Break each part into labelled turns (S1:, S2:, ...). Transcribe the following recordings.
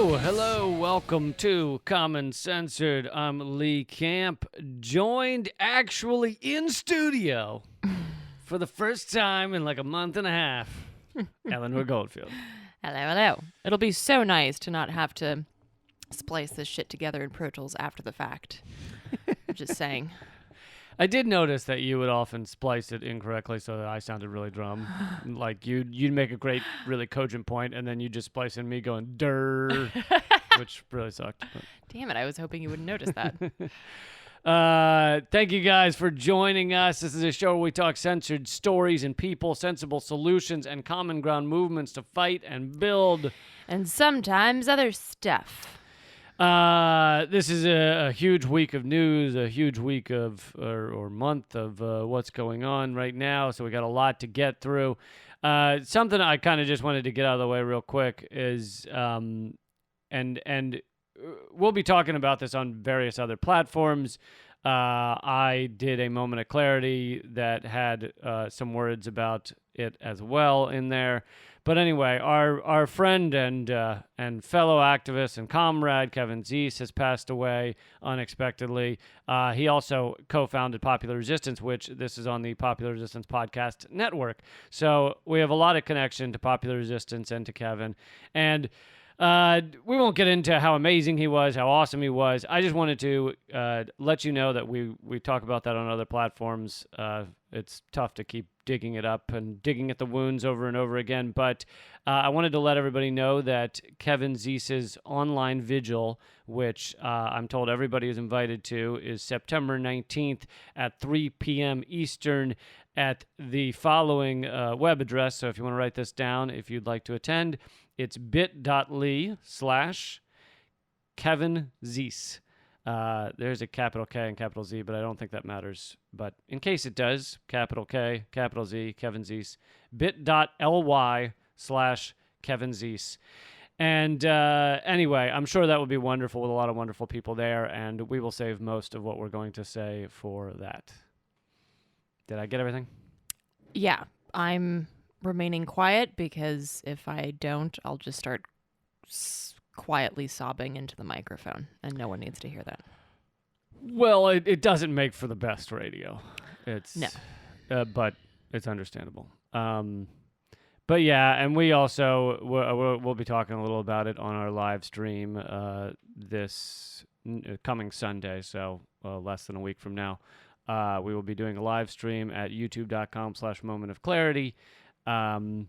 S1: Hello, welcome to Common Censored. I'm Lee Camp, joined actually in studio for the first time in like a month and a half, Eleanor Goldfield.
S2: Hello. It'll be so nice to not have to splice this shit together in Pro Tools after the fact. I'm just saying.
S1: I did notice that you would often splice it incorrectly so that I sounded really drum. Like you'd make a great, really cogent point, and then you just splice in me going "durr," which really sucked. But.
S2: Damn it! I was hoping you wouldn't notice that.
S1: Thank you guys for joining us. This is a show where we talk censored stories and people, sensible solutions, and common ground movements to fight and build.
S2: And sometimes other stuff.
S1: This is a huge week of news, a huge week of or month of what's going on right now. So we got a lot to get through. Something I kind of just wanted to get out of the way real quick is, and we'll be talking about this on various other platforms. I did a moment of clarity that had some words about it as well in there. But anyway, our friend and fellow activist and comrade Kevin Zeese has passed away unexpectedly. He also co-founded Popular Resistance, which this is on the Popular Resistance Podcast Network. So we have a lot of connection to Popular Resistance and to Kevin. And we won't get into how amazing he was, how awesome he was. I just wanted to let you know that we talk about that on other platforms. It's tough to keep digging it up and digging at the wounds over and over again. But I wanted to let everybody know that Kevin Zeese's online vigil, which I'm told everybody is invited to, is September 19th at 3 p.m. Eastern at the following web address. So if you want to write this down, if you'd like to attend, it's bit.ly/Kevin Zeese. There's a capital K and capital Z, but I don't think that matters. But in case it does, capital K, capital Z, Kevin Zeese, bit.ly/Kevin Zeese. And anyway, I'm sure that will be wonderful with a lot of wonderful people there, and we will save most of what we're going to say for that. Did I get everything?
S2: Yeah, I'm remaining quiet because if I don't, I'll just start quietly sobbing into the microphone, and no one needs to hear that.
S1: Well, it doesn't make for the best radio.
S2: No.
S1: But it's understandable. But yeah, and we also we'll be talking a little about it on our live stream this coming Sunday, so less than a week from now. We will be doing a live stream at youtube.com/momentofclarity. And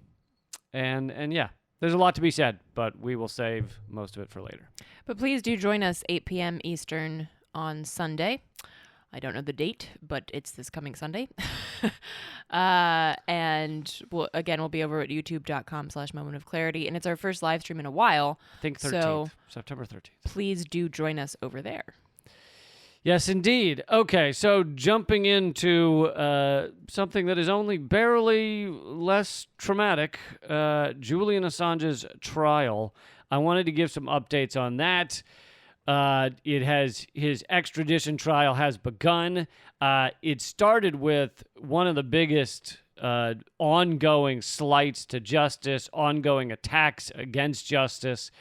S1: yeah, there's a lot to be said, but we will save most of it for later.
S2: But please do join us 8 p.m. Eastern on Sunday. I don't know the date, but it's this coming Sunday. And we'll be over at youtube.com/momentofclarity. And it's our first live stream in a while.
S1: I think 13th,
S2: so
S1: September 13th.
S2: Please do join us over there.
S1: Yes, indeed. Okay, so jumping into something that is only barely less traumatic, Julian Assange's trial. I wanted to give some updates on that. His extradition trial has begun. It started with one of the biggest ongoing slights to justice, ongoing attacks against justice.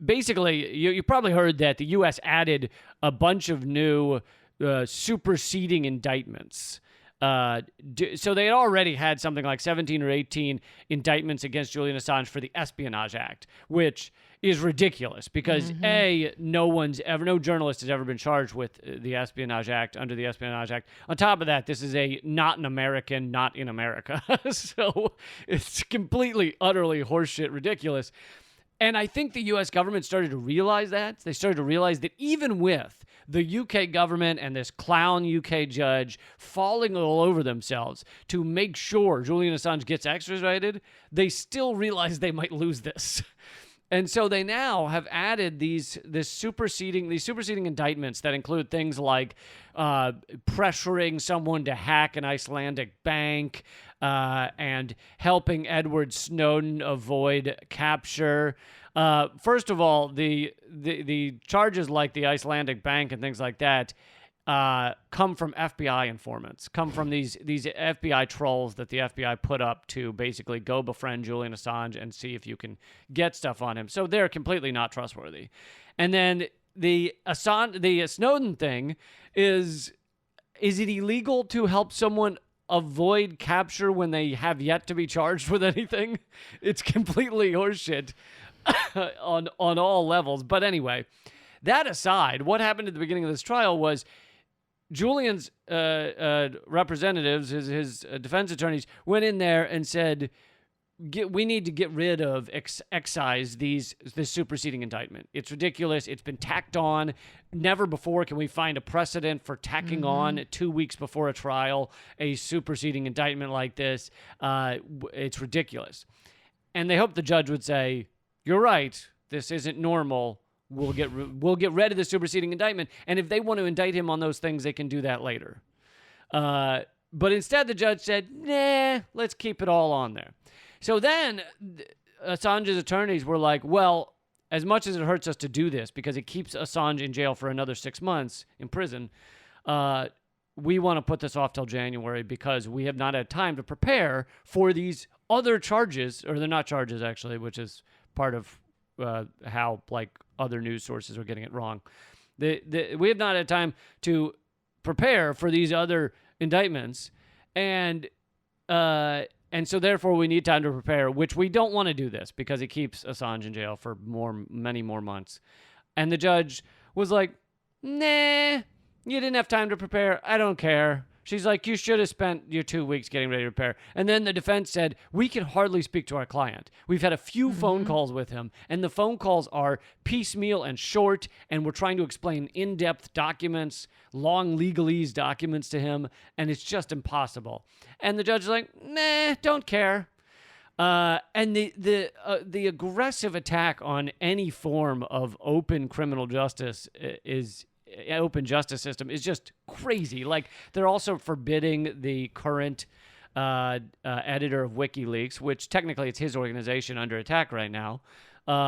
S1: Basically, you probably heard that the U.S. added a bunch of new superseding indictments. So they had already had something like 17 or 18 indictments against Julian Assange for the Espionage Act, which is ridiculous because no journalist has ever been charged with the Espionage Act under the Espionage Act. On top of that, this is a not an American, not in America. So it's completely, utterly horseshit ridiculous. And I think the U.S. government started to realize that. They started to realize that even with the UK government and this clown UK judge falling all over themselves to make sure Julian Assange gets extradited, they still realize they might lose this. And so they now have added these superseding indictments that include things like pressuring someone to hack an Icelandic bank and helping Edward Snowden avoid capture. First of all, the charges like the Icelandic bank and things like that, come from FBI informants, come from these FBI trolls that the FBI put up to basically go befriend Julian Assange and see if you can get stuff on him. So they're completely not trustworthy. And then the Snowden thing is it illegal to help someone avoid capture when they have yet to be charged with anything? It's completely horseshit on all levels. But anyway, that aside, what happened at the beginning of this trial was Julian's representatives, his defense attorneys, went in there and said, we need to get rid of, excise this superseding indictment. It's ridiculous. It's been tacked on. Never before can we find a precedent for tacking on 2 weeks before a trial a superseding indictment like this. It's ridiculous. And they hope the judge would say, you're right, this isn't normal. We'll get rid of the superseding indictment. And if they want to indict him on those things, they can do that later. But instead, the judge said, nah, let's keep it all on there. So then Assange's attorneys were like, well, as much as it hurts us to do this because it keeps Assange in jail for another 6 months in prison, we want to put this off till January because we have not had time to prepare for these other charges, or they're not charges actually, which is part of how like other news sources are getting it wrong. We have not had time to prepare for these other indictments, and so therefore we need time to prepare, which we don't want to do this because it keeps Assange in jail for many more months. And the judge was like, nah, you didn't have time to prepare. I don't care. She's like, you should have spent your 2 weeks getting ready to prepare. And then the defense said, we can hardly speak to our client. We've had a few phone calls with him, and the phone calls are piecemeal and short, and we're trying to explain in-depth documents, long legalese documents to him, and it's just impossible. And the judge is like, nah, don't care. And the aggressive attack on any form of open criminal justice open justice system is just crazy. Like, they're also forbidding the current editor of WikiLeaks, which technically it's his organization under attack right now,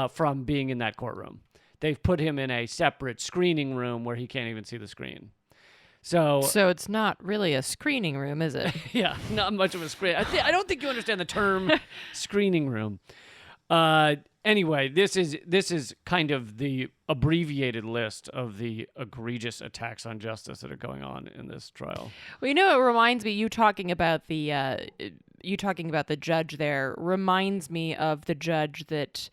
S1: from being in that courtroom. They've put him in a separate screening room where he can't even see the screen. So
S2: it's not really a screening room, is it?
S1: Yeah, not much of a screen. I don't think you understand the term screening room. Anyway, this is kind of the abbreviated list of the egregious attacks on justice that are going on in this trial.
S2: Well, it reminds me, you talking about the judge there reminds me of the judge that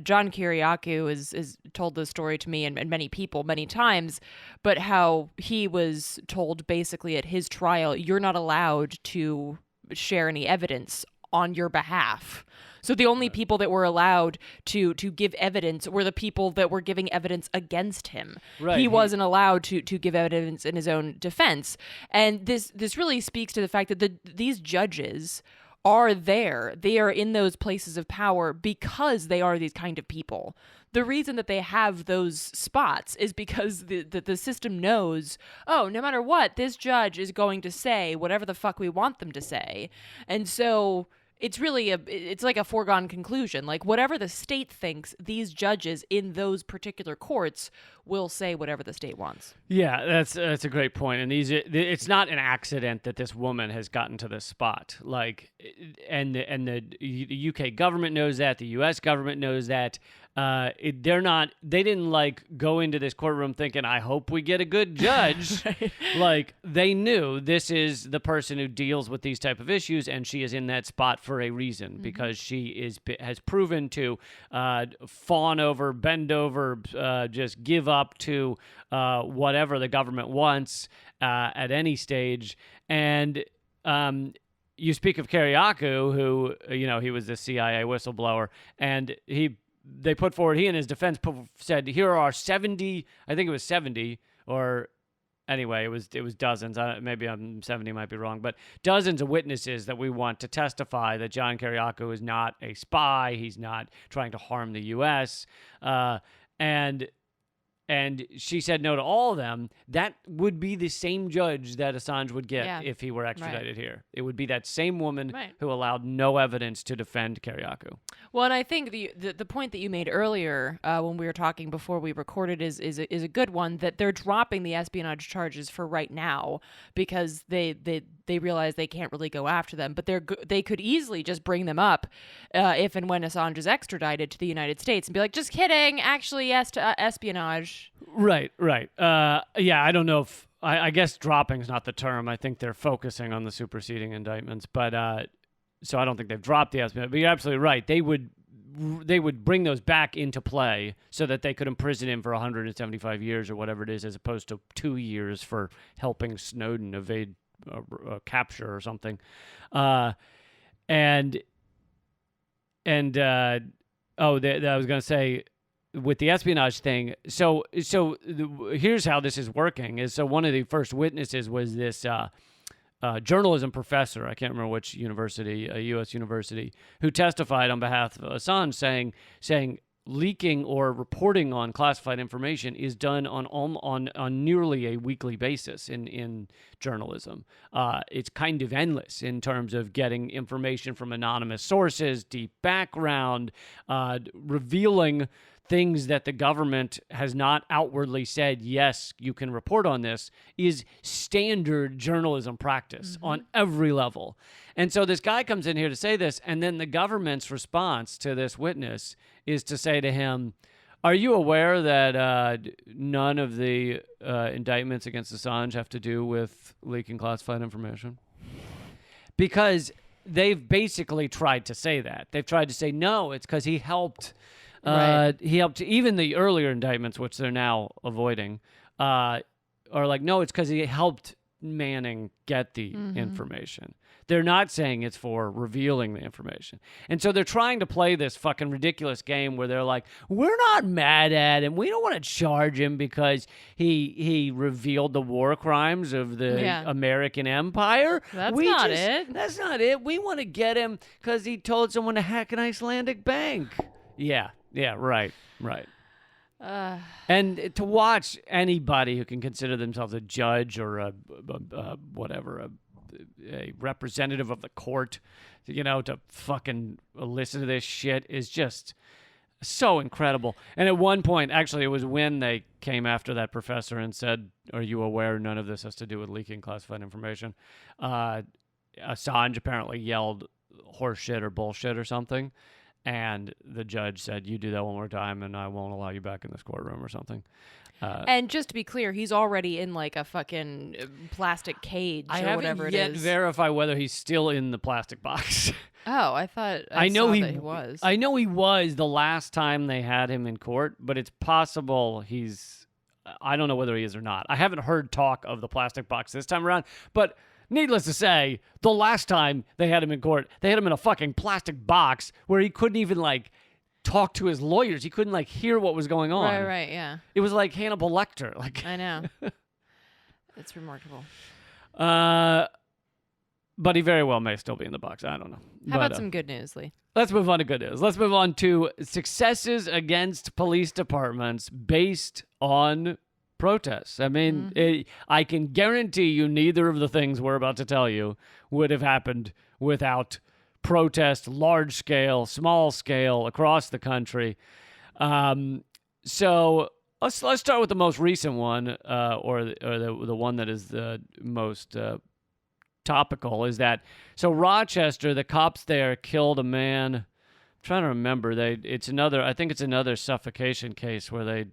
S2: John Kiriakou is told this story to me and many people many times, but how he was told basically at his trial, you're not allowed to share any evidence on your behalf. So the only people that were allowed to give evidence were the people that were giving evidence against him.
S1: Right.
S2: He wasn't allowed to give evidence in his own defense. And this really speaks to the fact that these judges are there. They are in those places of power because they are these kind of people. The reason that they have those spots is because the system knows, oh, no matter what, this judge is going to say whatever the fuck we want them to say. And so it's really it's like a foregone conclusion. Like, whatever the state thinks, these judges in those particular courts will say whatever the state wants.
S1: Yeah, that's a great point. And it's not an accident that this woman has gotten to this spot. Like, and the UK government knows that. The US government knows that. They didn't like go into this courtroom thinking, I hope we get a good judge.
S2: Right.
S1: Like, they knew this is the person who deals with these type of issues, and she is in that spot for a reason, because she has proven to fawn over, bend over, just give up to whatever the government wants at any stage. And you speak of Kiriakou, who, he was the CIA whistleblower, and they put forward, he and his defense said, here are 70, I think it was 70, or anyway, it was dozens. Maybe 70 might be wrong, but dozens of witnesses that we want to testify that John Kiriakou is not a spy. He's not trying to harm the U.S. And and she said no to all of them, that would be the same judge that Assange would get if he were extradited here. It would be that same woman who allowed no evidence to defend Keriakou.
S2: Well, and I think the point that you made earlier when we were talking before we recorded is a good one, that they're dropping the espionage charges for right now because they realize they can't really go after them, but they could easily just bring them up if and when Assange is extradited to the United States and be like, just kidding, actually yes to espionage.
S1: Right. Yeah, I don't know if I guess dropping is not the term. I think they're focusing on the superseding indictments, but so I don't think they've dropped the espionage. But you're absolutely right. They would bring those back into play so that they could imprison him for 175 years or whatever it is, as opposed to 2 years for helping Snowden evade capture or something. I was going to say, with the espionage thing, here's how this is working. So one of the first witnesses was this journalism professor, I can't remember which university, a U.S. university, who testified on behalf of Assange, saying leaking or reporting on classified information is done on nearly a weekly basis in journalism. It's kind of endless in terms of getting information from anonymous sources, deep background, revealing things that the government has not outwardly said, yes, you can report on this, is standard journalism practice on every level. And so this guy comes in here to say this, and then the government's response to this witness is to say to him, are you aware that none of the indictments against Assange have to do with leaking classified information? Because they've basically tried to say that. They've tried to say, no, it's because he helped. He helped. Even the earlier indictments, which they're now avoiding, are like, no, it's because he helped Manning get the information. They're not saying it's for revealing the information. And so they're trying to play this fucking ridiculous game where they're like, we're not mad at him. We don't want to charge him because he revealed the war crimes of the American Empire.
S2: That's not it.
S1: That's not it. We want to get him because he told someone to hack an Icelandic bank. Yeah, right. And to watch anybody who can consider themselves a judge or a representative of the court, to fucking listen to this shit is just so incredible. And at one point, actually, it was when they came after that professor and said, are you aware none of this has to do with leaking classified information? Assange apparently yelled horse shit or bullshit or something. And the judge said, you do that one more time and I won't allow you back in this courtroom or something.
S2: And just to be clear, he's already in like a fucking plastic cage or whatever it is. I haven't yet
S1: verified whether he's still in the plastic box.
S2: Oh, I thought I know he was.
S1: I know he was the last time they had him in court, but it's possible I don't know whether he is or not. I haven't heard talk of the plastic box this time around, but needless to say, the last time they had him in court, they had him in a fucking plastic box where he couldn't even, talk to his lawyers. He couldn't, hear what was going on.
S2: Right, yeah.
S1: It was like Hannibal Lecter.
S2: I know. It's remarkable.
S1: But he very well may still be in the box. I don't know.
S2: How about some good news, Lee?
S1: Let's move on to good news. Let's move on to successes against police departments based on protests. I mean, I can guarantee you neither of the things we're about to tell you would have happened without protest, large scale, small scale, across the country. So let's start with the most recent one, or the one that is the most topical. Is that so? Rochester, the cops there killed a man. I'm trying to remember. I think it's another suffocation case where they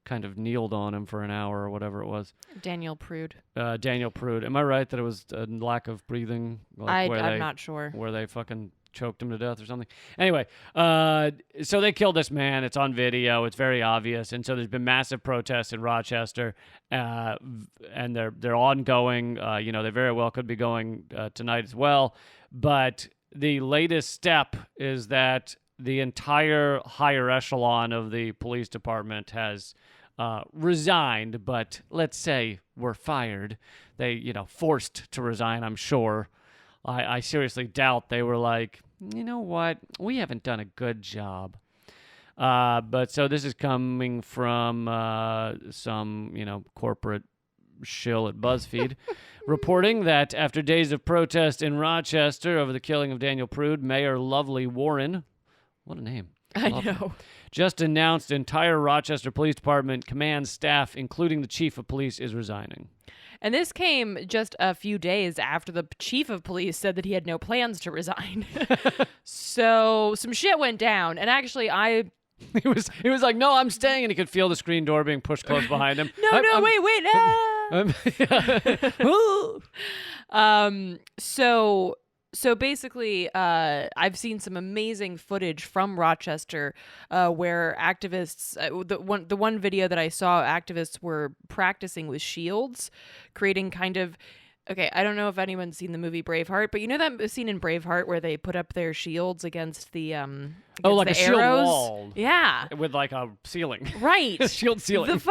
S1: kind of kneeled on him for an hour or whatever it was.
S2: Daniel Prude.
S1: Am I right that it was a lack of breathing?
S2: I'm not sure.
S1: Where they fucking choked him to death or something. Anyway, so they killed this man. It's on video. It's very obvious. And so there's been massive protests in Rochester, and they're ongoing. They very well could be going tonight as well. But the latest step is that the entire higher echelon of the police department has resigned, but let's say were fired. They, forced to resign, I'm sure. I seriously doubt they were like, you know what? We haven't done a good job But so this is coming from some, corporate shill at BuzzFeed, reporting that after days of protest in Rochester over the killing of Daniel Prude, Mayor Lovely Warren, what a name.
S2: I
S1: Lovely,
S2: know.
S1: just announced entire Rochester Police Department command staff, including the chief of police, is resigning.
S2: And this came just a few days after the chief of police said that he had no plans to resign. So some shit went down. And actually,
S1: He was like, no, I'm staying, and he could feel the screen door being pushed close behind him.
S2: Wait. So basically, I've seen some amazing footage from Rochester where activists, the one video that I saw, activists were practicing with shields, creating kind of. Okay, I don't know if anyone's seen the movie Braveheart, but you know that scene in Braveheart where they put up their shields against the
S1: like
S2: the
S1: a shield
S2: arrows?
S1: wall.
S2: Yeah,
S1: With like a ceiling.
S2: right.
S1: Shield ceiling.
S2: This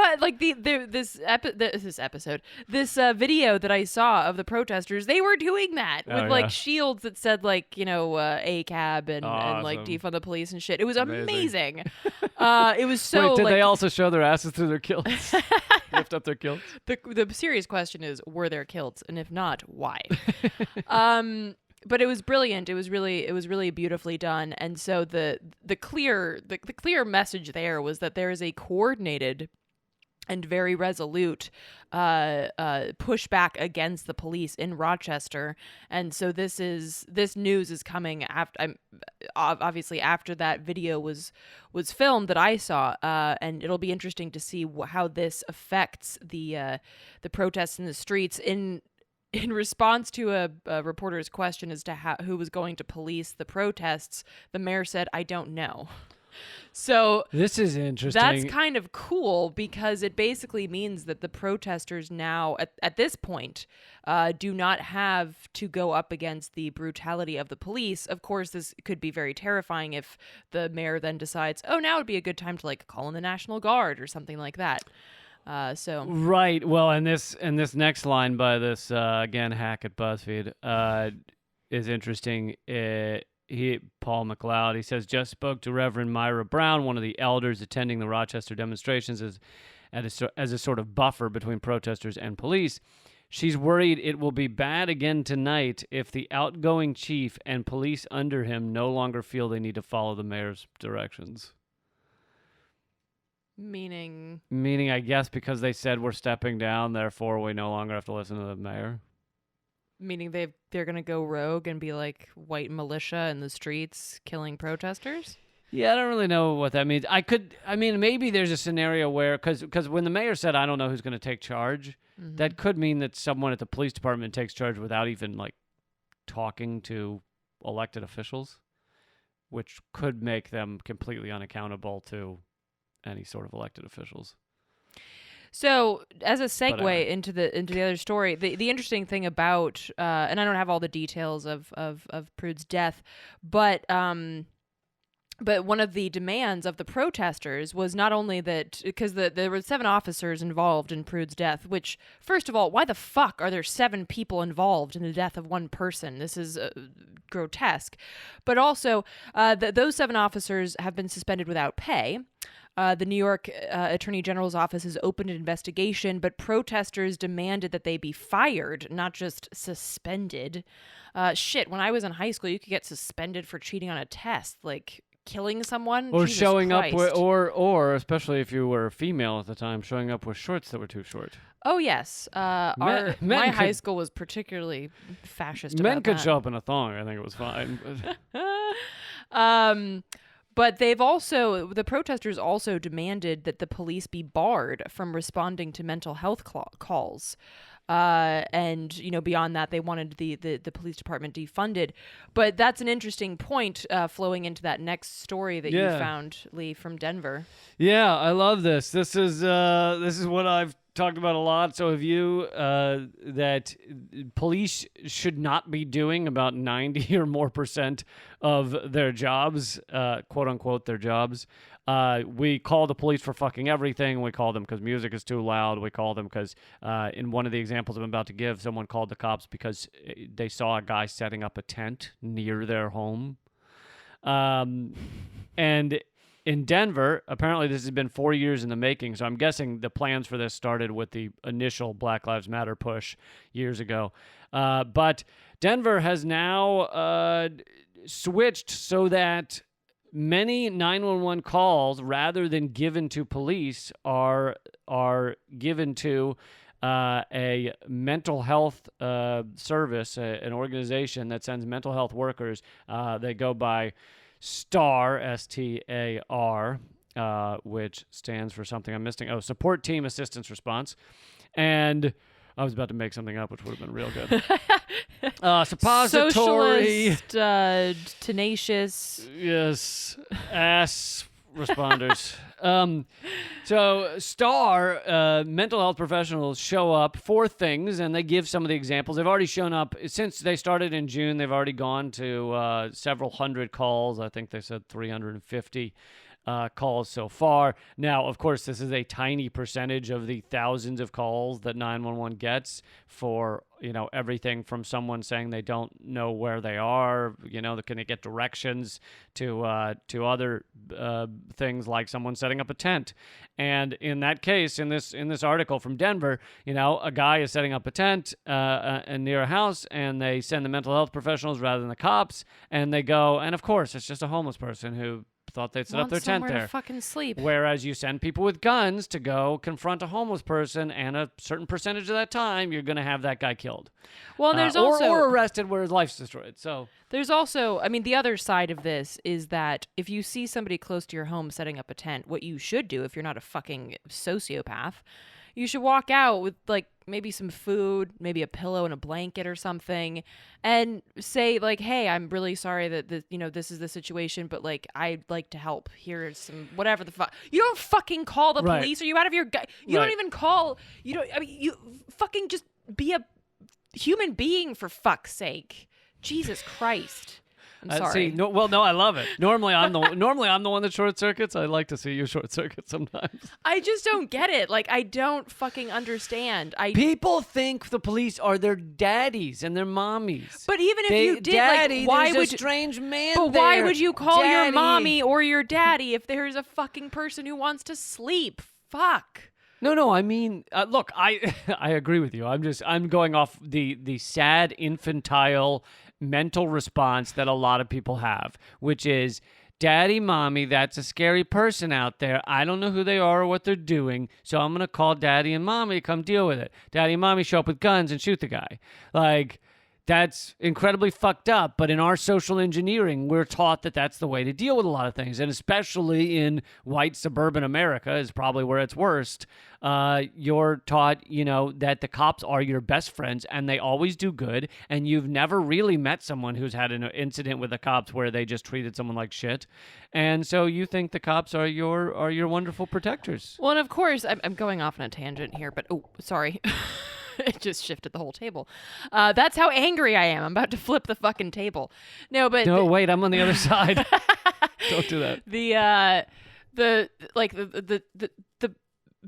S2: video that I saw of the protesters, they were doing that with like shields that said like ACAB and like
S1: Awesome.
S2: defund the police and shit. It was amazing. It was
S1: Wait,
S2: so.
S1: did they also show their asses through their kilts? Lift up their kilts?
S2: The serious question is, were there kilts, and if not, why? But it was brilliant. It was really beautifully done. And so the clear message there was that there is a coordinated and very resolute pushback against the police in Rochester. And so this news is coming after, obviously after that video was filmed that I saw, and it'll be interesting to see how this affects the protests in the streets. In response to a reporter's question as to who was going to police the protests, the mayor said, "I don't know." So
S1: this is interesting.
S2: That's kind of cool because it basically means that the protesters now, at this point, do not have to go up against the brutality of the police. Of course, this could be very terrifying if the mayor then decides, oh, now would be a good time to like call in the National Guard or something like that.
S1: Right. Well, and this next line by this again hack at BuzzFeed is interesting. Paul McLeod, he says, just spoke to Reverend Myra Brown, one of the elders attending the Rochester demonstrations as a sort of buffer between protesters and police. She's worried it will be bad again tonight if the outgoing chief and police under him no longer feel they need to follow the mayor's directions.
S2: Meaning,
S1: I guess, because they said we're stepping down, therefore we no longer have to listen to the mayor. Meaning
S2: they're going to go rogue and be like white militia in the streets killing protesters?
S1: Yeah, I don't really know what that means. Maybe there's a scenario where, because when the mayor said, I don't know who's going to take charge, that could mean that someone at the police department takes charge without even, like, talking to elected officials, which could make them completely unaccountable to any sort of elected officials.
S2: So, as a segue into the other story, the interesting thing about and I don't have all the details of Prude's death, but one of the demands of the protesters was not only that, because there were 7 officers involved in Prude's death, which, first of all, why the fuck are there 7 people involved in the death of one person? This is grotesque. But also, those 7 officers have been suspended without pay. The New York Attorney General's office has opened an investigation, but protesters demanded that they be fired, not just suspended. When I was in high school, you could get suspended for cheating on a test, like killing someone
S1: or
S2: Jesus
S1: showing
S2: Christ.
S1: up with, or especially if you were female at the time, showing up with shorts that were too short.
S2: Oh yes, my high school was particularly fascist.
S1: Men
S2: about
S1: could
S2: that.
S1: show up in a thong. I think it was fine.
S2: But the protesters also demanded that the police be barred from responding to mental health calls. And, beyond that, they wanted the police department defunded. But that's an interesting point flowing into that next story that you found, Lee, from Denver.
S1: Yeah, I love this. This is what I've talked about a lot. So have you, that police should not be doing about 90 or more % of their jobs, quote unquote, their jobs. We call the police for fucking everything. We call them because music is too loud. We call them because, in one of the examples I'm about to give, someone called the cops because they saw a guy setting up a tent near their home. And In Denver, apparently this has been 4 years in the making, so I'm guessing the plans for this started with the initial Black Lives Matter push years ago. But Denver has now switched so that many 911 calls, rather than given to police, are given to a mental health service, an organization that sends mental health workers. They go by STAR, STAR, which stands for something I'm missing. Support Team Assistance Response. And I was about to make something up, which would have been real good. Suppository.
S2: Socialist, tenacious.
S1: Yes, ass responders. So STAR, mental health professionals show up for things, and they give some of the examples. They've already shown up since they started in June. They've already gone to several hundred calls. I think they said 350 calls so far. Now, of course, this is a tiny percentage of the thousands of calls that 911 gets for, everything from someone saying they don't know where they are, can they get directions, to other things like someone setting up a tent. And in that case, in this article from Denver, a guy is setting up a tent near a house, and they send the mental health professionals rather than the cops, and they go, and of course, it's just a homeless person who thought they'd set up their tent there.
S2: To fucking sleep.
S1: Whereas you send people with guns to go confront a homeless person, and a certain percentage of that time, you're going to have that guy killed.
S2: Well, there's also...
S1: Or arrested where his life's destroyed. So
S2: there's also, the other side of this is that if you see somebody close to your home setting up a tent, what you should do, if you're not a fucking sociopath, you should walk out with, maybe some food, maybe a pillow and a blanket or something, and say, hey, I'm really sorry that this is the situation, but I'd like to help. Here's some whatever the fuck. You don't fucking call the police. Are you out of your you don't even call. You don't. You fucking just be a human being, for fuck's sake. Jesus Christ. I'm sorry.
S1: No, I love it. Normally I'm the one that short circuits. I like to see you short circuit sometimes.
S2: I just don't get it. I don't fucking understand.
S1: People think the police are their daddies and their mommies.
S2: But even if you did,
S1: daddy,
S2: why
S1: there's
S2: would
S1: a strange man
S2: But
S1: there.
S2: why would you call
S1: Daddy.
S2: your mommy or your daddy if there's a fucking person who wants to sleep? Fuck.
S1: No. I mean, look, I agree with you. I'm going off the sad infantile mental response that a lot of people have, which is, daddy, mommy, that's a scary person out there. I don't know who they are or what they're doing, so I'm going to call daddy and mommy to come deal with it. Daddy and mommy show up with guns and shoot the guy. That's incredibly fucked up, but in our social engineering, we're taught that that's the way to deal with a lot of things, and especially in white suburban America is probably where it's worst. You're taught, that the cops are your best friends, and they always do good, and you've never really met someone who's had an incident with the cops where they just treated someone like shit, and so you think the cops are your wonderful protectors.
S2: Well, and of course, I'm going off on a tangent here, but sorry. It just shifted the whole table. That's how angry I am. I'm about to flip the fucking table. No, wait, I'm on the other side. Don't do that. The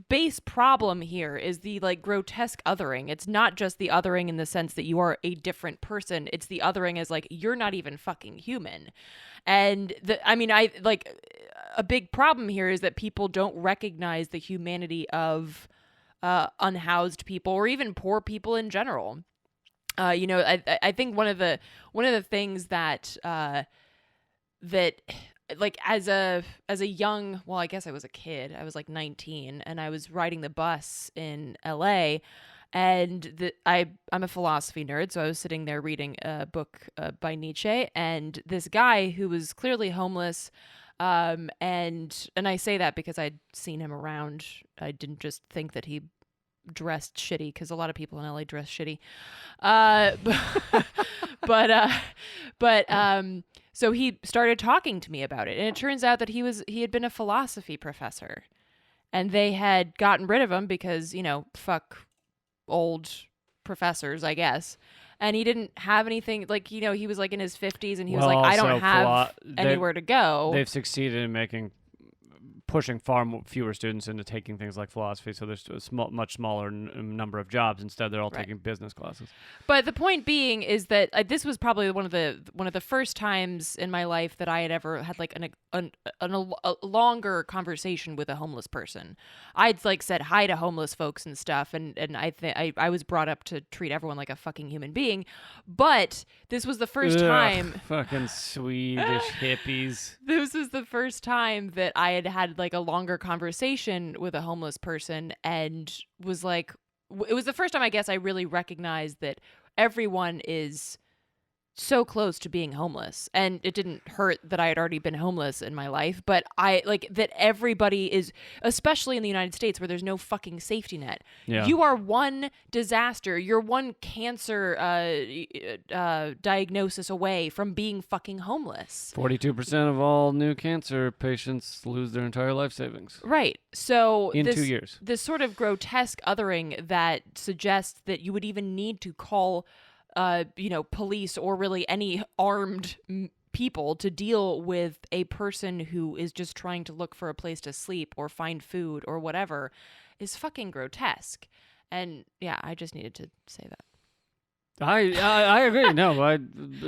S2: base problem here is the grotesque othering. It's not just the othering in the sense that you are a different person. It's the othering as you're not even fucking human. And a big problem here is that people don't recognize the humanity of unhoused people or even poor people in general. I think one of the things that as a young, well, I guess I was a kid. I was 19, and I was riding the bus in LA, and I'm a philosophy nerd, so I was sitting there reading a book by Nietzsche, and this guy who was clearly homeless. And I say that because I'd seen him around. I didn't just think that he dressed shitty, because a lot of people in LA dress shitty. So he started talking to me about it, and it turns out that he had been a philosophy professor, and they had gotten rid of him because, fuck old professors, I guess. And he didn't have anything, he was in his 50s, and he was I don't have anywhere to go.
S1: They've succeeded in making pushing fewer students into taking things like philosophy. So there's a much smaller number of jobs. Instead, they're all taking business classes.
S2: But the point being is that this was probably one of the first times in my life that I had ever had like a longer conversation with a homeless person. I'd like said hi to homeless folks and stuff, and I was brought up to treat everyone like a fucking human being. But this was the first time.
S1: Fucking Swedish hippies.
S2: This was the first time that I had like a longer conversation with a homeless person, and was like, it was the first time I guess I really recognized that everyone is so close to being homeless. And it didn't hurt that I had already been homeless in my life, but I like that everybody is, especially in the United States where there's no fucking safety net.
S1: Yeah.
S2: You are one disaster, you're one cancer diagnosis away from being fucking homeless.
S1: 42% of all new cancer patients lose their entire life savings.
S2: Right. So
S1: in 2 years.
S2: This sort of grotesque othering that suggests that you would even need to call police or really any armed people to deal with a person who is just trying to look for a place to sleep or find food or whatever is fucking grotesque. And yeah, I just needed to say that.
S1: I agree. No,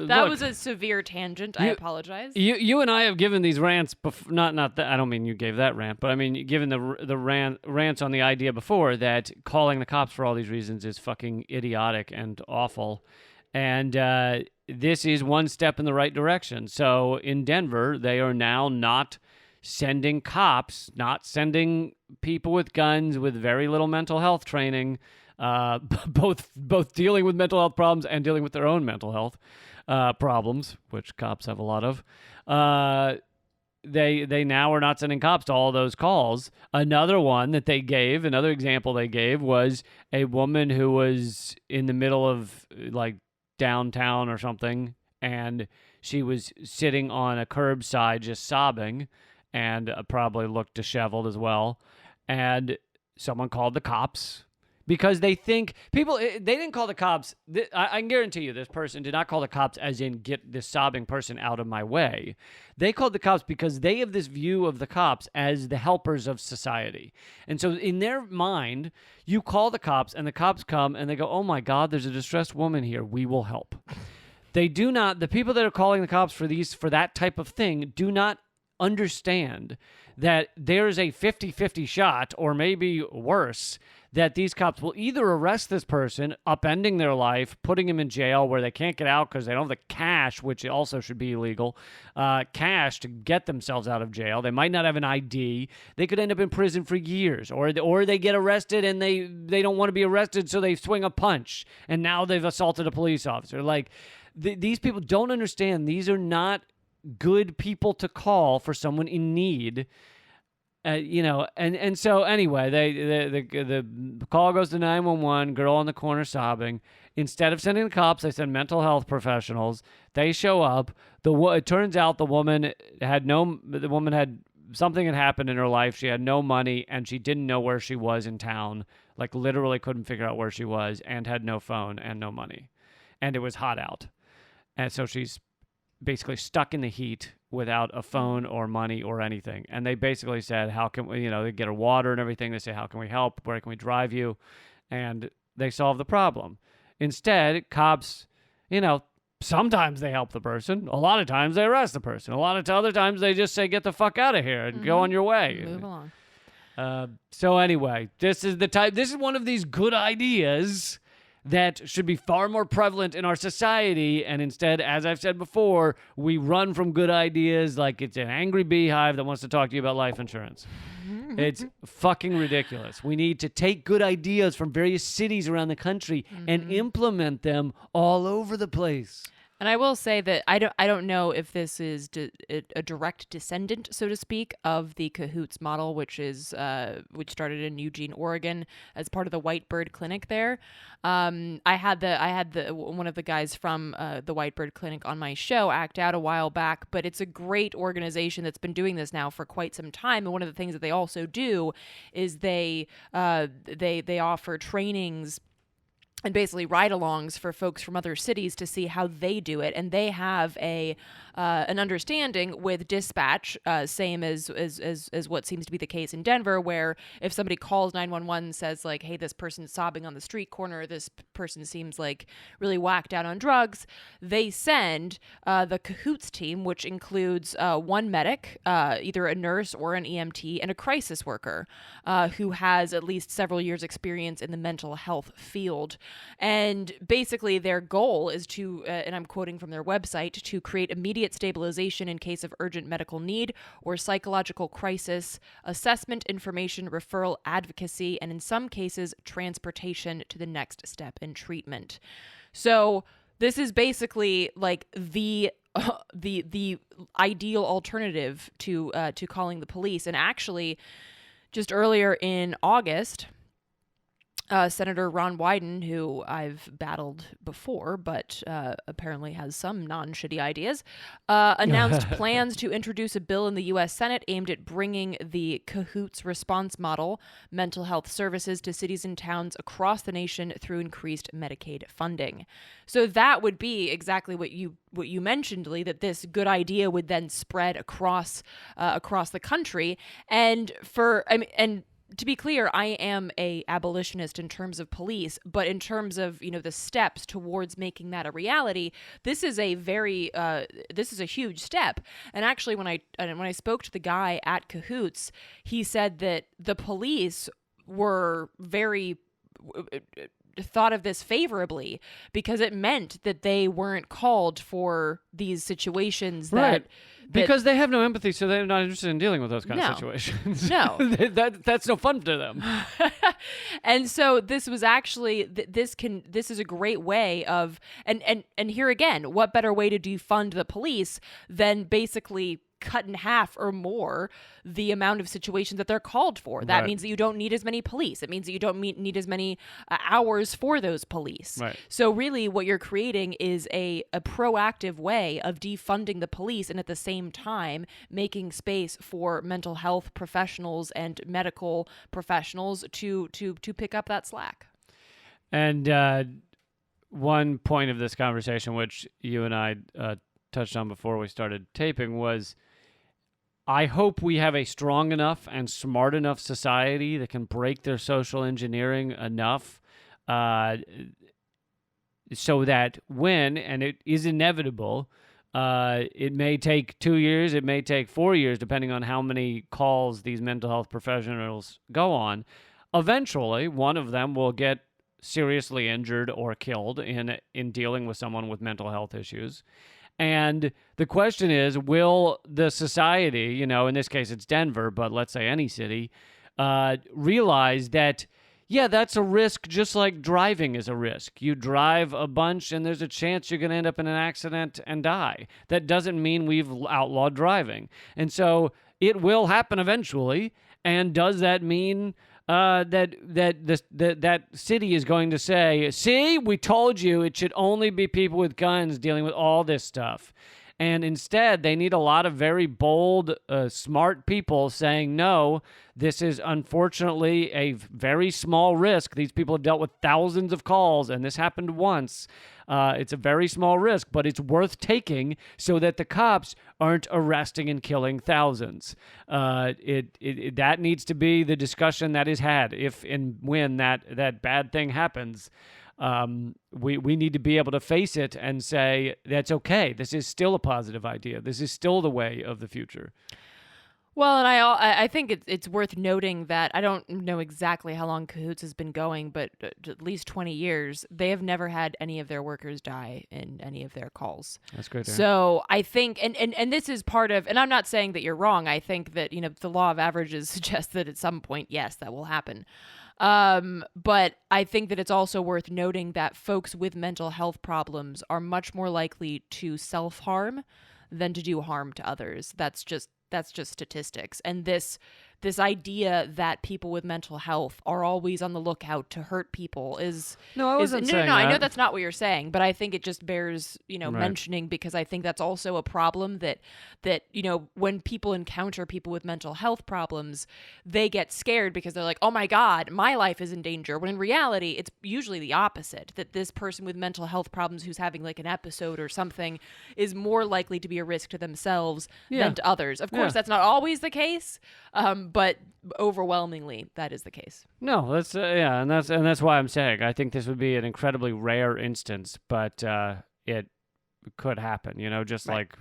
S2: that was a severe tangent. I apologize.
S1: You and I have given these rants not that I don't mean you gave that rant, but I mean given the rants on the idea before that calling the cops for all these reasons is fucking idiotic and awful, and this is one step in the right direction. So in Denver, they are now not sending cops, not sending people with guns with very little mental health training. Both dealing with mental health problems and dealing with their own mental health problems, which cops have a lot of. They now are not sending cops to all those calls. Another example they gave was a woman who was in the middle of like downtown or something, and she was sitting on a curbside just sobbing, and probably looked disheveled as well. And someone called the cops. Because they think they didn't call the cops. I can guarantee you this person did not call the cops as in get this sobbing person out of my way. They called the cops because they have this view of the cops as the helpers of society. And so in their mind, you call the cops and the cops come and they go, oh my God, there's a distressed woman here. We will help. They do not, the people that are calling the cops for that type of thing do not understand that there's a 50-50 shot, or maybe worse, that these cops will either arrest this person, upending their life, putting him in jail where they can't get out because they don't have the cash, which also should be illegal, cash to get themselves out of jail. They might not have an ID. They could end up in prison for years, or they get arrested and they don't want to be arrested, so they swing a punch, and now they've assaulted a police officer. Like, these people don't understand. These are not good people to call for someone in need. And so anyway, the call goes to 911, girl on the corner sobbing. Instead of sending the cops, they send mental health professionals. They show up. It turns out the woman had something had happened in her life. She had no money, and she didn't know where she was in town. Like, literally couldn't figure out where she was, and had no phone and no money. And it was hot out. And so she's basically stuck in the heat without a phone or money or anything. And they basically said, how can we, they get her water and everything. They say, how can we help? Where can we drive you? And they solve the problem. Instead, cops, sometimes they help the person. A lot of times they arrest the person. A lot of other times they just say, get the fuck out of here and go on your way.
S2: Move along.
S1: So anyway, this is one of these good ideas that should be far more prevalent in our society, and instead, as I've said before, we run from good ideas like it's an angry beehive that wants to talk to you about life insurance. It's fucking ridiculous. We need to take good ideas from various cities around the country and implement them all over the place.
S2: And I will say that I don't know if this is a direct descendant, so to speak, of the Cahoots model, which started in Eugene, Oregon, as part of the Whitebird Clinic there. I had one of the guys from the Whitebird Clinic on my show act out a while back, but it's a great organization that's been doing this now for quite some time. And one of the things that they also do is they offer trainings and basically ride-alongs for folks from other cities to see how they do it. And they have a an understanding with dispatch, same as what seems to be the case in Denver, where if somebody calls 911, says like, hey, this person's sobbing on the street corner, this person seems like really whacked out on drugs, they send the Cahoots team, which includes one medic, either a nurse or an EMT, and a crisis worker who has at least several years experience in the mental health field. And basically their goal is to, and I'm quoting from their website, to create immediate stabilization in case of urgent medical need or psychological crisis, assessment, information, referral, advocacy, and in some cases, transportation to the next step in treatment. So this is basically like the ideal alternative to calling the police. And actually, just earlier in August, Senator Ron Wyden, who I've battled before, but apparently has some non-shitty ideas, announced plans to introduce a bill in the U.S. Senate aimed at bringing the Cahoots response model, mental health services, to cities and towns across the nation through increased Medicaid funding. So that would be exactly what you mentioned, Lee, that this good idea would then spread across the country. And to be clear, I am a abolitionist in terms of police, but in terms of, the steps towards making that a reality, this is a huge step. And actually, when I spoke to the guy at Cahoots, he said that the police were very thought of this favorably because it meant that they weren't called for these situations
S1: because they have no empathy, so they're not interested in dealing with those kind of situations.
S2: No.
S1: That's no fun to them.
S2: And so this was actually this is a great way of and here again, what better way to defund the police than basically cut in half or more the amount of situations that they're called for. That means that you don't need as many police. It means that you don't need as many hours for those police.
S1: Right.
S2: So really what you're creating is a proactive way of defunding the police and at the same time making space for mental health professionals and medical professionals to pick up that slack.
S1: And one point of this conversation, which you and I touched on before we started taping, was I hope we have a strong enough and smart enough society that can break their social engineering enough so that when, and it is inevitable, it may take 2 years, it may take 4 years, depending on how many calls these mental health professionals go on, eventually one of them will get seriously injured or killed in dealing with someone with mental health issues. And the question is, will the society, in this case it's Denver, but let's say any city, realize that, yeah, that's a risk just like driving is a risk. You drive a bunch and there's a chance you're going to end up in an accident and die. That doesn't mean we've outlawed driving. And so it will happen eventually. And does that mean that city is going to say, see, we told you it should only be people with guns dealing with all this stuff? And instead, they need a lot of very bold, smart people saying, no, this is unfortunately a very small risk. These people have dealt with thousands of calls, and this happened once. It's a very small risk, but it's worth taking so that the cops aren't arresting and killing thousands. That needs to be the discussion that is had if and when that bad thing happens. We need to be able to face it and say, that's okay. This is still a positive idea. This is still the way of the future.
S2: Well, and I think it's worth noting that I don't know exactly how long Cahoots has been going, but at least 20 years, they have never had any of their workers die in any of their calls.
S1: That's great.
S2: So I think, and this is part of, and I'm not saying that you're wrong. I think that, the law of averages suggests that at some point, yes, that will happen. But I think that it's also worth noting that folks with mental health problems are much more likely to self-harm than to do harm to others. That's just statistics. And this this idea that people with mental health are always on the lookout to hurt people is
S1: No, I wasn't
S2: no,
S1: saying
S2: I know
S1: that.
S2: that's not what you're saying, but I think it just bears,
S1: Right.
S2: mentioning, because I think that's also a problem that when people encounter people with mental health problems, they get scared because they're like, "Oh my God, my life is in danger." When in reality, it's usually the opposite, that this person with mental health problems who's having like an episode or something is more likely to be a risk to themselves
S1: Yeah.
S2: than to others. Of course,
S1: Yeah.
S2: that's not always the case, but overwhelmingly that is the case.
S1: No, that's and that's why I'm saying I think this would be an incredibly rare instance, but it could happen. Just
S2: Right.
S1: like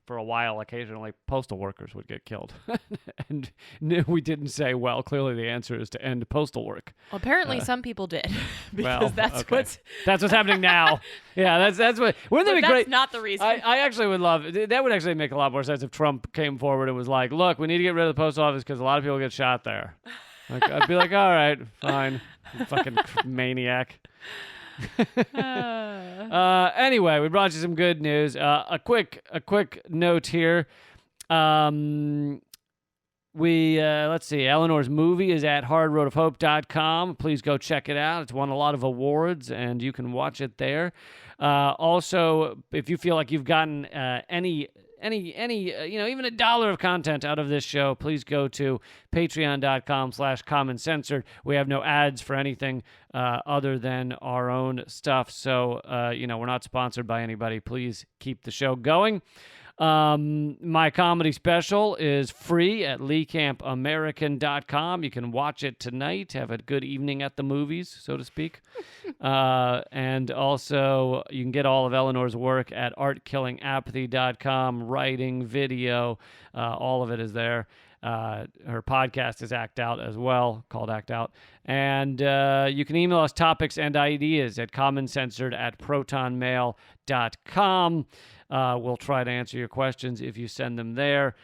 S1: for a while, occasionally postal workers would get killed, and we didn't say, well, clearly the answer is to end postal work.
S2: Well, apparently some people did, because
S1: Well,
S2: that's
S1: okay.
S2: what's
S1: That's what's happening now. Yeah, that's what. Wouldn't that
S2: but
S1: be
S2: that's
S1: great?
S2: not the reason.
S1: I actually would love that. Would actually make a lot more sense if Trump came forward and was like, "Look, we need to get rid of the post office because a lot of people get shot there." Like, I'd be like, "All right, fine, you fucking maniac." Anyway, we brought you some good news. A quick note here. Let's see. Eleanor's movie is at hardroadofhope.com. Please go check it out. It's won a lot of awards, and you can watch it there. Also, if you feel like you've gotten any even $1 of content out of this show, please go to patreon.com/commoncensored. We have no ads for anything other than our own stuff. So, we're not sponsored by anybody. Please keep the show going. My comedy special is free at leecampamerican.com. You can watch it tonight, have a good evening at the movies, so to speak. And also, you can get all of Eleanor's work at artkillingapathy.com, writing, video, all of it is there. Her podcast is Act Out as well, called Act Out. And you can email us topics and ideas at commoncensored@protonmail.com. We'll try to answer your questions if you send them there.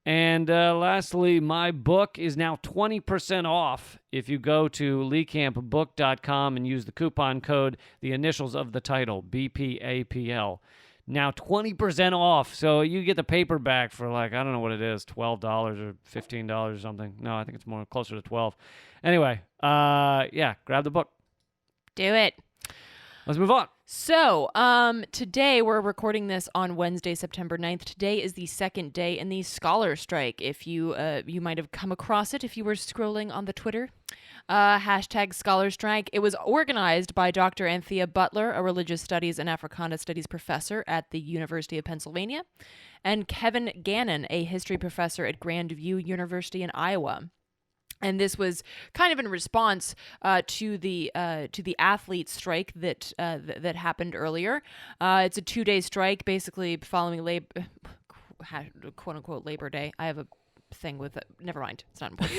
S1: And lastly, my book is now 20% off if you go to leecampbook.com and use the coupon code, the initials of the title, BPAPL. Now 20% off. So you get the paperback for I don't know what it is, $12 or $15 or something. No, I think it's more closer to 12. Anyway, grab the book.
S2: Do it.
S1: Let's move on.
S2: So, today we're recording this on Wednesday, September 9th. Today is the second day in the scholar strike. If you might have come across it if you were scrolling on the Twitter. Hashtag scholar strike. It was organized by Dr. Anthea Butler, a religious studies and Africana studies professor at the University of Pennsylvania, and Kevin Gannon, a history professor at Grandview University in Iowa. And this was kind of in response to the athlete strike that happened earlier. It's a 2-day strike, basically following quote unquote Labor Day. I have a thing with it. Never mind. It's not important.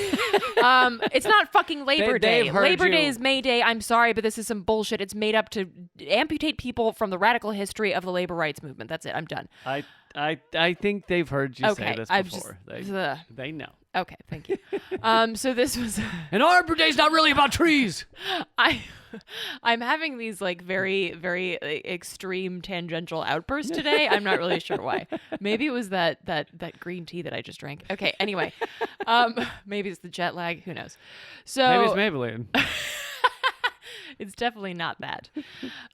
S2: It's not fucking Labor Day. Labor Day is May Day. I'm sorry, but this is some bullshit. It's made up to amputate people from the radical history of the labor rights movement. That's it. I'm done.
S1: I think they've heard you say this before. They know.
S2: Okay, thank you. So this was
S1: And Arbor Day's not really about trees.
S2: I'm having these very, very extreme tangential outbursts today. I'm not really sure why. Maybe it was that green tea that I just drank. Okay, anyway. Maybe it's the jet lag. Who knows? So
S1: Maybe it's Maybelline.
S2: It's definitely not that.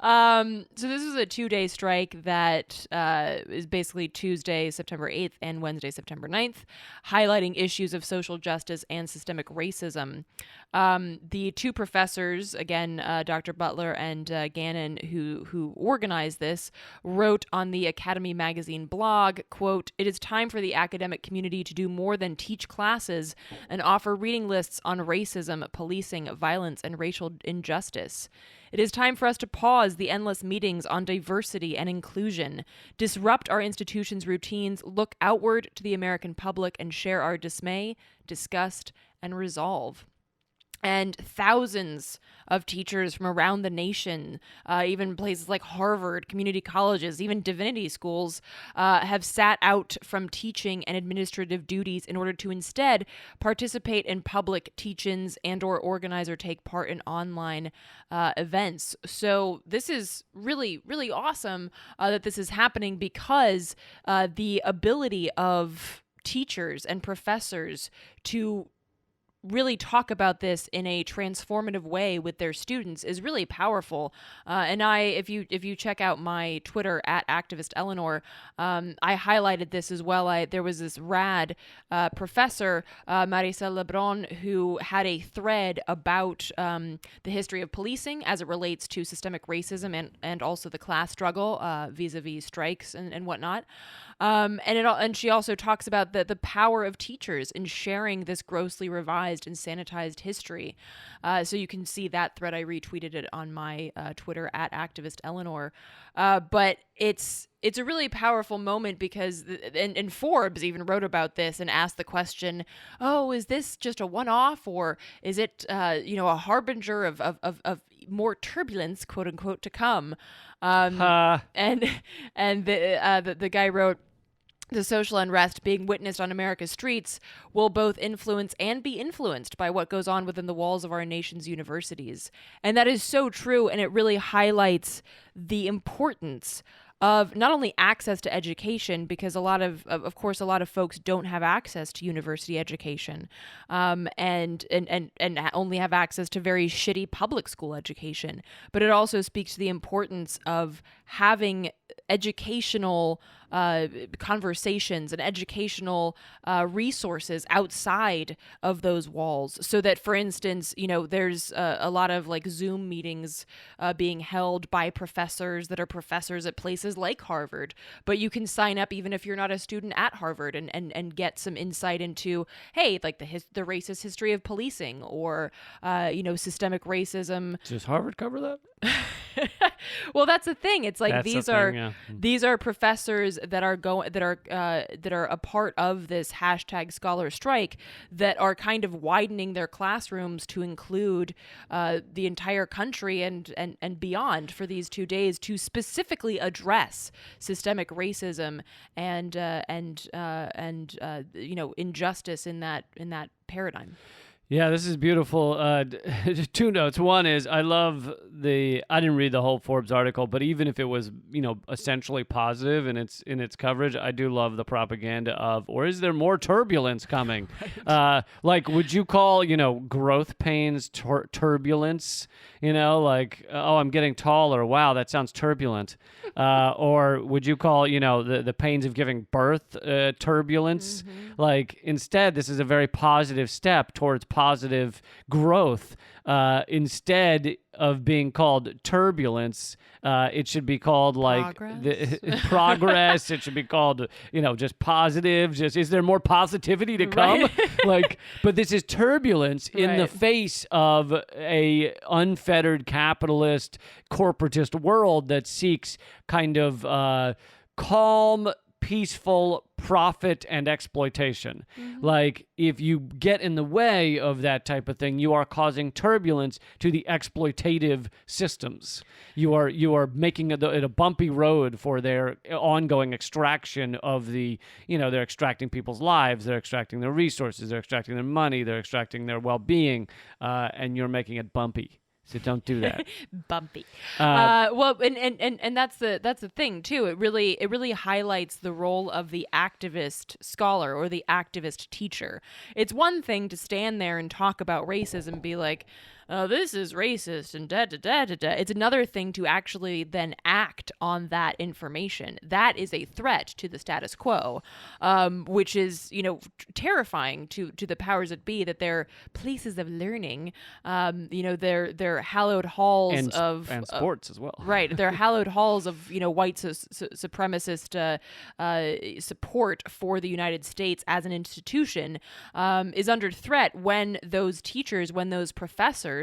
S2: So this is a 2-day strike that is basically Tuesday, September 8th and Wednesday, September 9th, highlighting issues of social justice and systemic racism. The two professors, again, Dr. Butler and Gannon, who organized this, wrote on the Academy Magazine blog, quote, "It is time for the academic community to do more than teach classes and offer reading lists on racism, policing, violence, and racial injustice. It is time for us to pause the endless meetings on diversity and inclusion, disrupt our institutions' routines, look outward to the American public, and share our dismay, disgust, and resolve." And thousands of teachers from around the nation, even places like Harvard, community colleges, even divinity schools, have sat out from teaching and administrative duties in order to instead participate in public teach-ins and or organize or take part in online events. So this is really, really awesome that this is happening, because the ability of teachers and professors to really talk about this in a transformative way with their students is really powerful. And if you check out my Twitter at activist Eleanor, I highlighted this as well. There was this rad professor, Maricel Lebrun, who had a thread about the history of policing as it relates to systemic racism and also the class struggle vis-a-vis strikes and whatnot. And she also talks about the power of teachers in sharing this grossly revised and sanitized history. So you can see that thread. I retweeted it on my Twitter at activist Eleanor. But it's a really powerful moment because and Forbes even wrote about this and asked the question, oh, is this just a one-off, or is it a harbinger of more turbulence, quote unquote, to come? And the guy wrote, the social unrest being witnessed on America's streets will both influence and be influenced by what goes on within the walls of our nation's universities. And that is so true, and it really highlights the importance of not only access to education, because a lot of folks don't have access to university education, and only have access to very shitty public school education. But it also speaks to the importance of having educational conversations and educational resources outside of those walls, so that, for instance, there's a lot of like Zoom meetings being held by professors that are professors at places like Harvard, but you can sign up even if you're not a student at Harvard and get some insight into, hey, like the racist history of policing, or systemic racism.
S1: Does Harvard cover that?
S2: Well, that's the thing. It's like these are professors that are a part of this hashtag scholar strike that are kind of widening their classrooms to include the entire country and beyond for these 2 days to specifically address systemic racism and injustice in that paradigm.
S1: Yeah, this is beautiful. 2 notes. One is I didn't read the whole Forbes article, but even if it was, essentially positive in its coverage, I do love the propaganda of, or is there more turbulence coming? Right. Like, would you call, growth pains turbulence? Oh, I'm getting taller. Wow, that sounds turbulent. Or would you call, the pains of giving birth turbulence? Mm-hmm. Like, instead, this is a very positive step towards positive growth. Instead of being called turbulence, it should be called like progress. It should be called, just positive. Is there more positivity to come? Right. But this is turbulence in the face of a unfettered capitalist corporatist world that seeks kind of calm, peaceful profit and exploitation. Mm-hmm. Like, if you get in the way of that type of thing, you are causing turbulence to the exploitative systems. You are making it a bumpy road for their ongoing extraction of the, they're extracting people's lives, they're extracting their resources, they're extracting their money, they're extracting their well-being, and you're making it bumpy. So don't do that.
S2: Bumpy. Well, and that's the thing too. It really highlights the role of the activist scholar or the activist teacher. It's one thing to stand there and talk about racism and be like, oh, this is racist and da da da da da. It's another thing to actually then act on that information. That is a threat to the status quo, which is, terrifying to the powers that be, that they're places of learning, they're hallowed halls
S1: and sports as well.
S2: Right. They're hallowed halls of, white supremacist support for the United States as an institution is under threat when those teachers, when those professors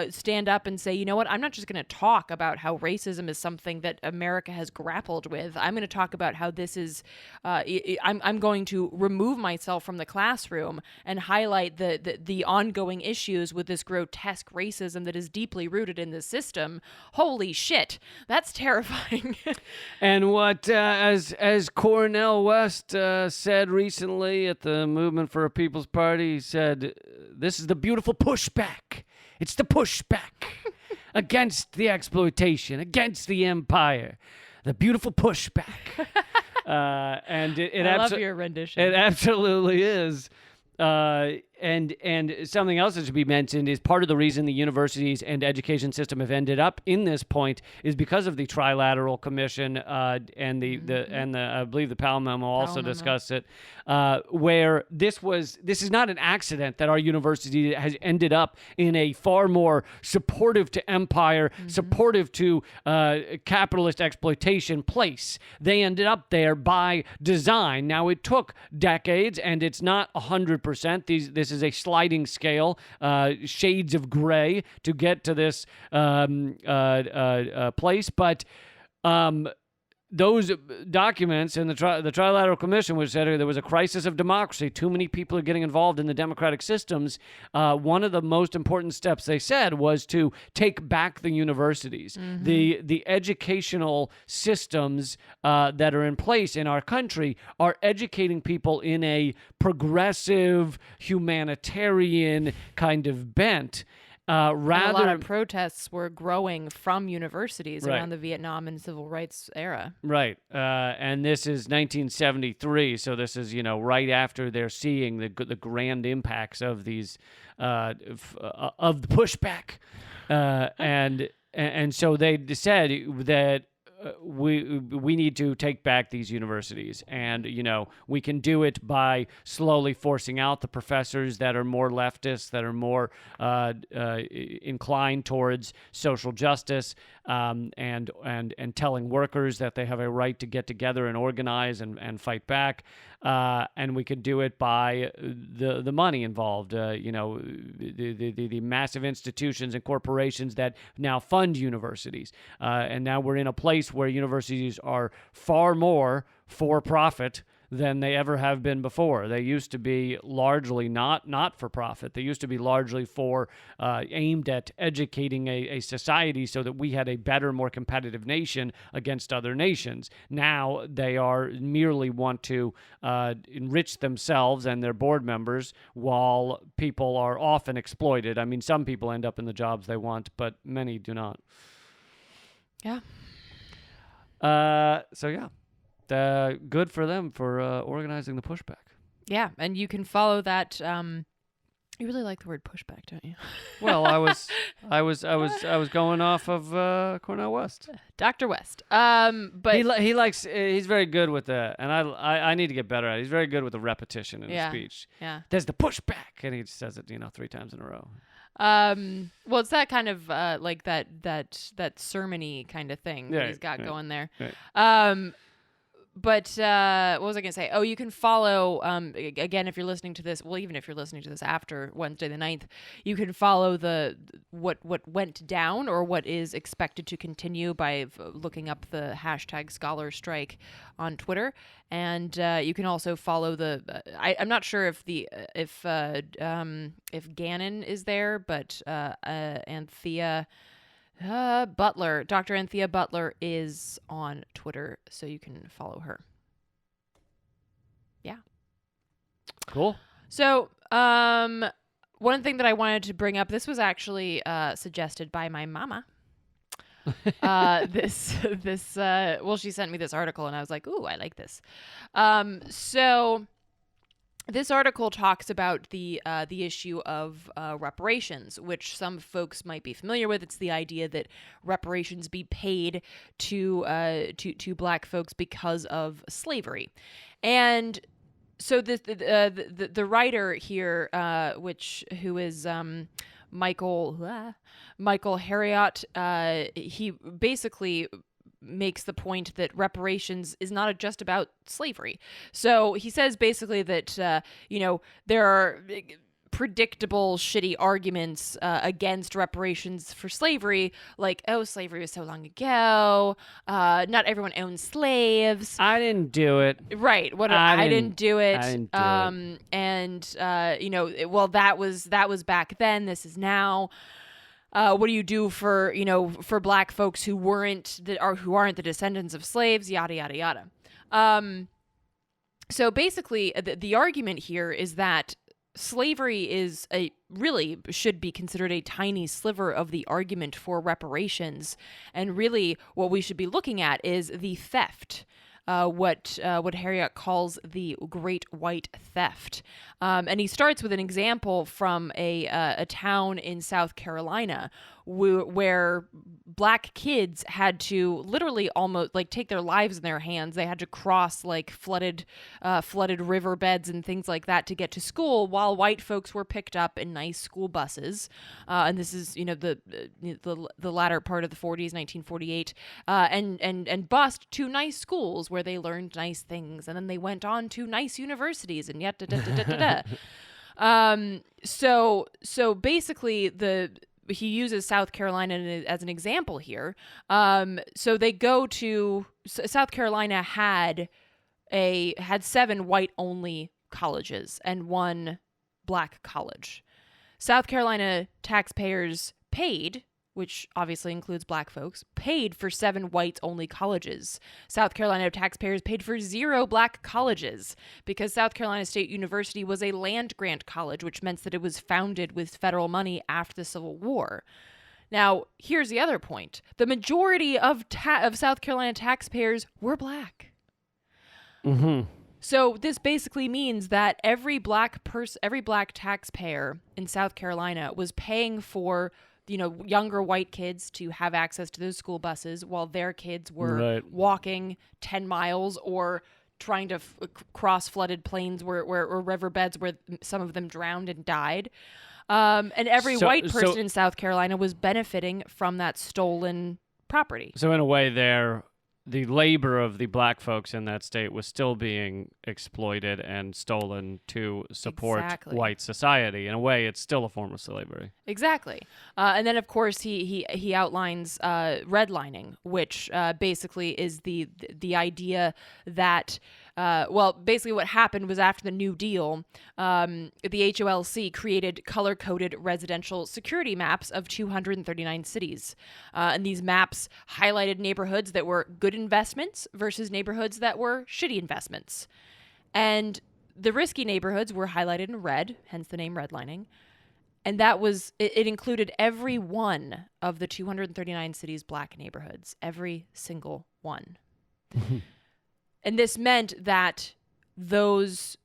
S2: stand up and say, you know what, I'm not just going to talk about how racism is something that America has grappled with. I'm going to talk about how this is, I'm going to remove myself from the classroom and highlight the ongoing issues with this grotesque racism that is deeply rooted in the system. Holy shit, that's terrifying.
S1: And what, as Cornel West said recently at the Movement for a People's Party, he said, this is the beautiful pushback. It's the pushback against the exploitation, against the empire. The beautiful pushback. And it
S2: I love your rendition.
S1: It absolutely is. And something else that should be mentioned is part of the reason the universities and education system have ended up in this point is because of the Trilateral Commission and the I believe the Powell Memo also discussed it, where this is not an accident that our university has ended up in a far more supportive to empire, supportive to capitalist exploitation place. They ended up there by design. Now it took decades, and it's not 100%. This is a sliding scale, shades of gray to get to this place. But those documents in the Trilateral Commission, which said there was a crisis of democracy, too many people are getting involved in the democratic systems, one of the most important steps they said was to take back the universities. The educational systems that are in place in our country are educating people in a progressive, humanitarian kind of bent.
S2: A lot of protests were growing from universities around the Vietnam and civil rights era.
S1: Right. And this is 1973, so this is, right after they're seeing the grand impacts of these of the pushback. And so they said that we need to take back these universities, and we can do it by slowly forcing out the professors that are more leftist, that are more inclined towards social justice, and telling workers that they have a right to get together and organize and fight back. And we could do it by the money involved, the massive institutions and corporations that now fund universities. And now we're in a place where universities are far more for profit than they ever have been before. They used to be largely not for profit. They used to be largely aimed at educating a society so that we had a better, more competitive nation against other nations. Now they are merely want to enrich themselves and their board members, while people are often exploited. I mean, some people end up in the jobs they want, but many do not.
S2: Yeah.
S1: So yeah. Good for them for organizing the pushback.
S2: Yeah, and you can follow that. You really like the word pushback, don't you?
S1: Well, I was going off of Cornel West,
S2: Dr. West. But
S1: he likes. He's very good with that, and I need to get better at it. He's very good with the repetition in his speech.
S2: Yeah.
S1: There's the pushback, and he says it 3 times in a row.
S2: Well, it's that kind of like that sermon-y kind of thing that he's got going there. Right. But what was I going to say? Oh, you can follow, again, if you're listening to this, well, even if you're listening to this after Wednesday the 9th, you can follow what went down or what is expected to continue by looking up the hashtag Scholar Strike on Twitter. And you can also follow I'm not sure if Gannon is there, but Anthea Butler, Dr. Anthea Butler is on Twitter, so you can follow her. Yeah.
S1: Cool.
S2: So, one thing that I wanted to bring up, this was actually suggested by my mama. Well, she sent me this article, and I was like, ooh, I like this. So this article talks about the issue of reparations, which some folks might be familiar with. It's the idea that reparations be paid to Black folks because of slavery, and so the writer here, who is Michael Harriot, he basically makes the point that reparations is not just about slavery. So he says basically that, there are predictable, shitty arguments against reparations for slavery, like, oh, slavery was so long ago, not everyone owns slaves.
S1: I didn't do it.
S2: Right. I didn't do it.
S1: I didn't do it.
S2: And, well, that was back then. This is now. What do you do for Black folks who aren't the descendants of slaves? Yada yada yada. So basically, the argument here is that slavery really should be considered a tiny sliver of the argument for reparations, and really what we should be looking at is the theft what Harriot calls the Great White Theft. And he starts with an example from a town in South Carolina where black kids had to literally almost like take their lives in their hands. They had to cross like flooded riverbeds and things like that to get to school, while white folks were picked up in nice school buses. And this is the latter part of the 40s, 1948, and bused to nice schools where they learned nice things, and then they went on to nice universities, and yet So basically he uses South Carolina as an example here. So they go to South Carolina had 7 white-only colleges and 1 black college. South Carolina taxpayers paid, which obviously includes black folks, paid for 7 whites-only colleges. South Carolina taxpayers paid for 0 black colleges because South Carolina State University was a land-grant college, which meant that it was founded with federal money after the Civil War. Now, here's the other point. The majority of South Carolina taxpayers were black.
S1: Mm-hmm.
S2: So this basically means that every black taxpayer in South Carolina was paying for younger white kids to have access to those school buses while their kids were walking 10 miles or trying to cross flooded plains or riverbeds where some of them drowned and died. And every white person in South Carolina was benefiting from that stolen property.
S1: So in a way, the labor of the black folks in that state was still being exploited and stolen to support white society. In a way, it's still a form of slavery.
S2: Exactly. And then, of course, he outlines redlining, which basically is the idea that, basically what happened was after the New Deal, the HOLC created color-coded residential security maps of 239 cities. And these maps highlighted neighborhoods that were good investments versus neighborhoods that were shitty investments. And the risky neighborhoods were highlighted in red, hence the name redlining. And that was, it included every one of the 239 cities' black neighborhoods, every single one. And this meant that those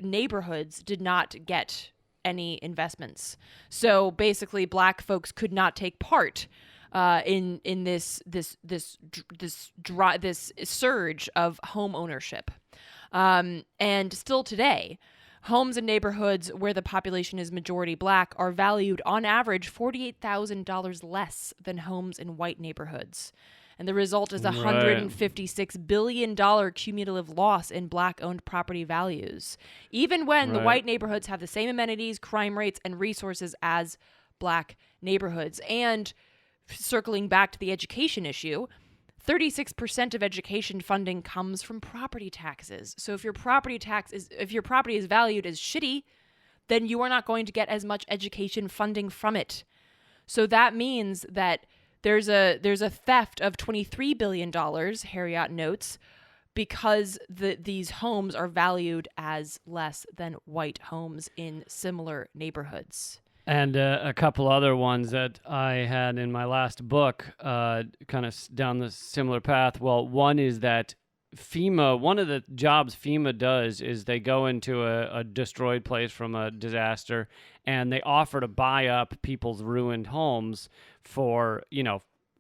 S2: neighborhoods did not get any investments. So basically, black folks could not take part in this surge of home ownership. And still today, homes in neighborhoods where the population is majority black are valued on average $48,000 less than homes in white neighborhoods. And the result is a $156 billion cumulative loss in black-owned property values, even when the white neighborhoods have the same amenities, crime rates, and resources as black neighborhoods. And circling back to the education issue, 36% of education funding comes from property taxes. So if your property is valued as shitty, then you are not going to get as much education funding from it. So that means that there's a theft of $23 billion, Harriot notes, because these homes are valued as less than white homes in similar neighborhoods.
S1: And a couple other ones that I had in my last book, kind of down the similar path. Well, one is that one of the jobs FEMA does is they go into a destroyed place from a disaster, and they offer to buy up people's ruined homes for,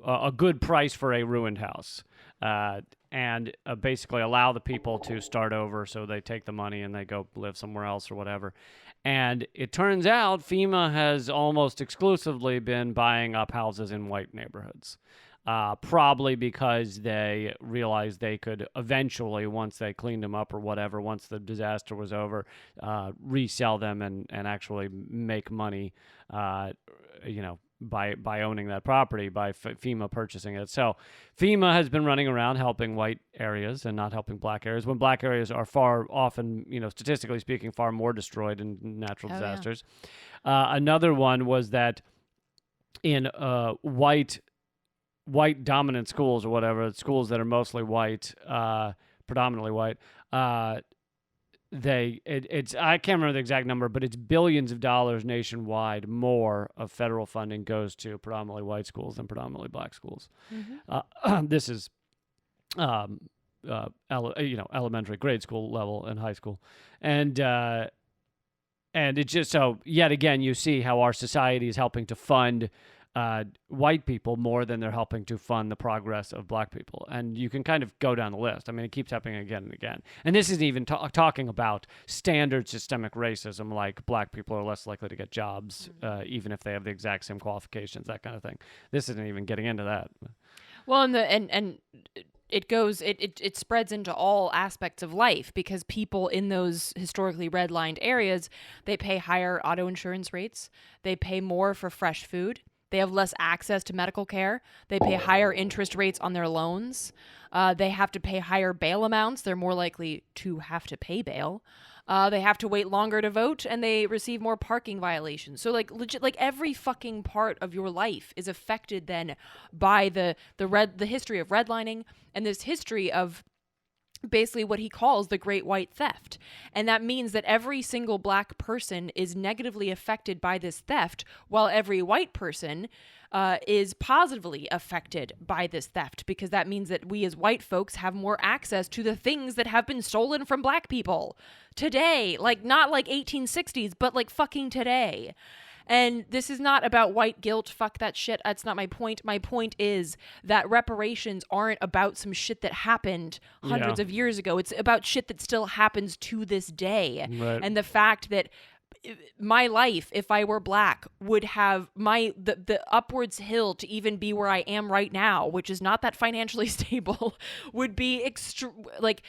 S1: a good price for a ruined house. And basically allow the people to start over, so they take the money and they go live somewhere else or whatever. And it turns out FEMA has almost exclusively been buying up houses in white neighborhoods, probably because they realized they could eventually, once they cleaned them up or whatever, once the disaster was over, resell them and actually make money, by owning that property, by FEMA purchasing it. So FEMA has been running around helping white areas and not helping black areas, when black areas are far often, statistically speaking, far more destroyed in natural disasters. Yeah. Another one was that in white dominant schools or whatever, schools that are mostly white, predominantly white, I can't remember the exact number, but it's billions of dollars nationwide more of federal funding goes to predominantly white schools than predominantly black schools. Mm-hmm. This is elementary, grade school level and high school, and it just so yet again you see how our society is helping to fund white people more than they're helping to fund the progress of black people. And you can kind of go down the list. I mean, it keeps happening again and again. And this isn't even talking about standard systemic racism, like black people are less likely to get jobs, even if they have the exact same qualifications, that kind of thing. This isn't even getting into that.
S2: Well, and it spreads into all aspects of life, because people in those historically redlined areas, they pay higher auto insurance rates, they pay more for fresh food, they have less access to medical care, they pay higher interest rates on their loans, they have to pay higher bail amounts, they're more likely to have to pay bail. They have to wait longer to vote, and they receive more parking violations. So, like, legit, like every fucking part of your life is affected then by the history of redlining and this history of basically what he calls the Great White Theft. And that means that every single black person is negatively affected by this theft, while every white person is positively affected by this theft, because that means that we as white folks have more access to the things that have been stolen from black people today. Like, not like 1860s, but like fucking today. And this is not about white guilt. Fuck that shit. That's not my point. My point is that reparations aren't about some shit that happened hundreds of years ago. It's about shit that still happens to this day.
S1: Right.
S2: And the fact that my life, if I were black, would have the upwards hill to even be where I am right now, which is not that financially stable, would be like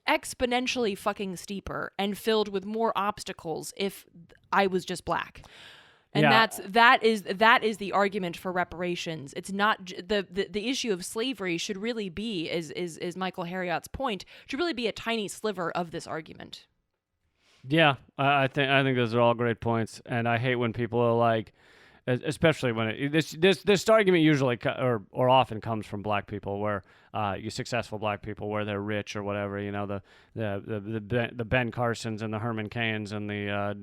S2: exponentially fucking steeper and filled with more obstacles if I was just black. And that is the argument for reparations. It's not the issue of slavery should really be, is Michael Harriot's point, should really be a tiny sliver of this argument.
S1: Yeah, I think those are all great points, and I hate when people are like, especially when this argument usually or often comes from black people, where you successful black people, where they're rich or whatever, you know, the Ben Carsons and the Herman Cains and the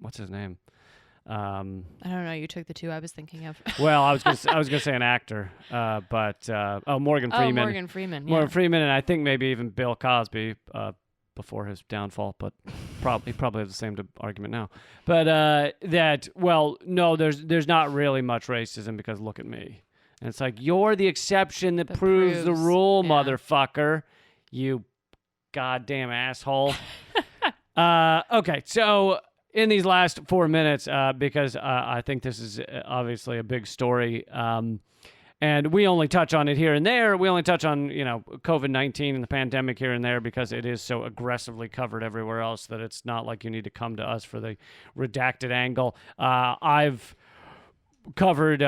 S1: what's his name?
S2: I don't know. You took the two I was thinking of.
S1: Well, I was gonna say an actor, but Morgan Freeman.
S2: Oh, Morgan Freeman. Yeah.
S1: Morgan Freeman, and I think maybe even Bill Cosby before his downfall, but probably has the same argument now. But no, there's not really much racism, because look at me, and it's like, you're the exception that proves the rule, motherfucker. You goddamn asshole. Okay, so in these last 4 minutes, because I think this is obviously a big story, and we only touch on it here and there. We only touch on, COVID-19 and the pandemic here and there, because it is so aggressively covered everywhere else that it's not like you need to come to us for the redacted angle. I've covered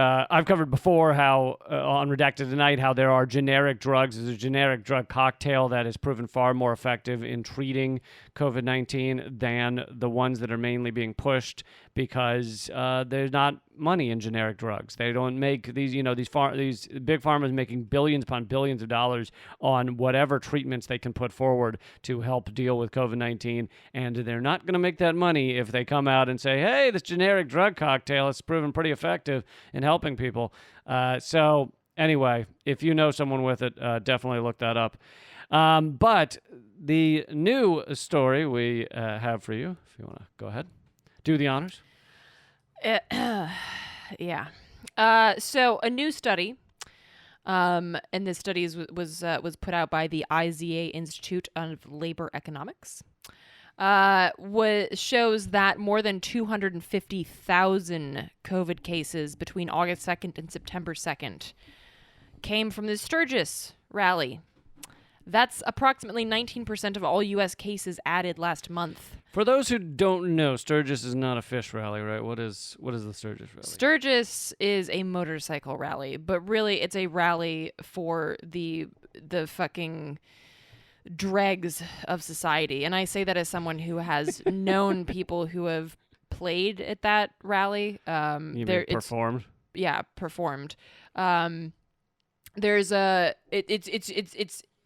S1: before how on Redacted Tonight how there are generic drugs. There's a generic drug cocktail that has proven far more effective in treating COVID-19 than the ones that are mainly being pushed, because there's not money in generic drugs. They don't make these, these big pharmas making billions upon billions of dollars on whatever treatments they can put forward to help deal with COVID-19, and they're not going to make that money if they come out and say, hey, this generic drug cocktail has proven pretty effective in helping people. So anyway, if you know someone with it, definitely look that up. But the new story we have for you, if you want to go ahead, do the honors.
S2: Yeah. So a new study, and this study was put out by the IZA Institute of Labor Economics, shows that more than 250,000 COVID cases between August 2nd and September 2nd came from the Sturgis rally. That's approximately 19% of all U.S. cases added last month.
S1: For those who don't know, Sturgis is not a fish rally, right? What is the Sturgis rally?
S2: Sturgis is a motorcycle rally, but really it's a rally for the fucking dregs of society. And I say that as someone who has known people who have played at that rally.
S1: You mean performed?
S2: Yeah, performed.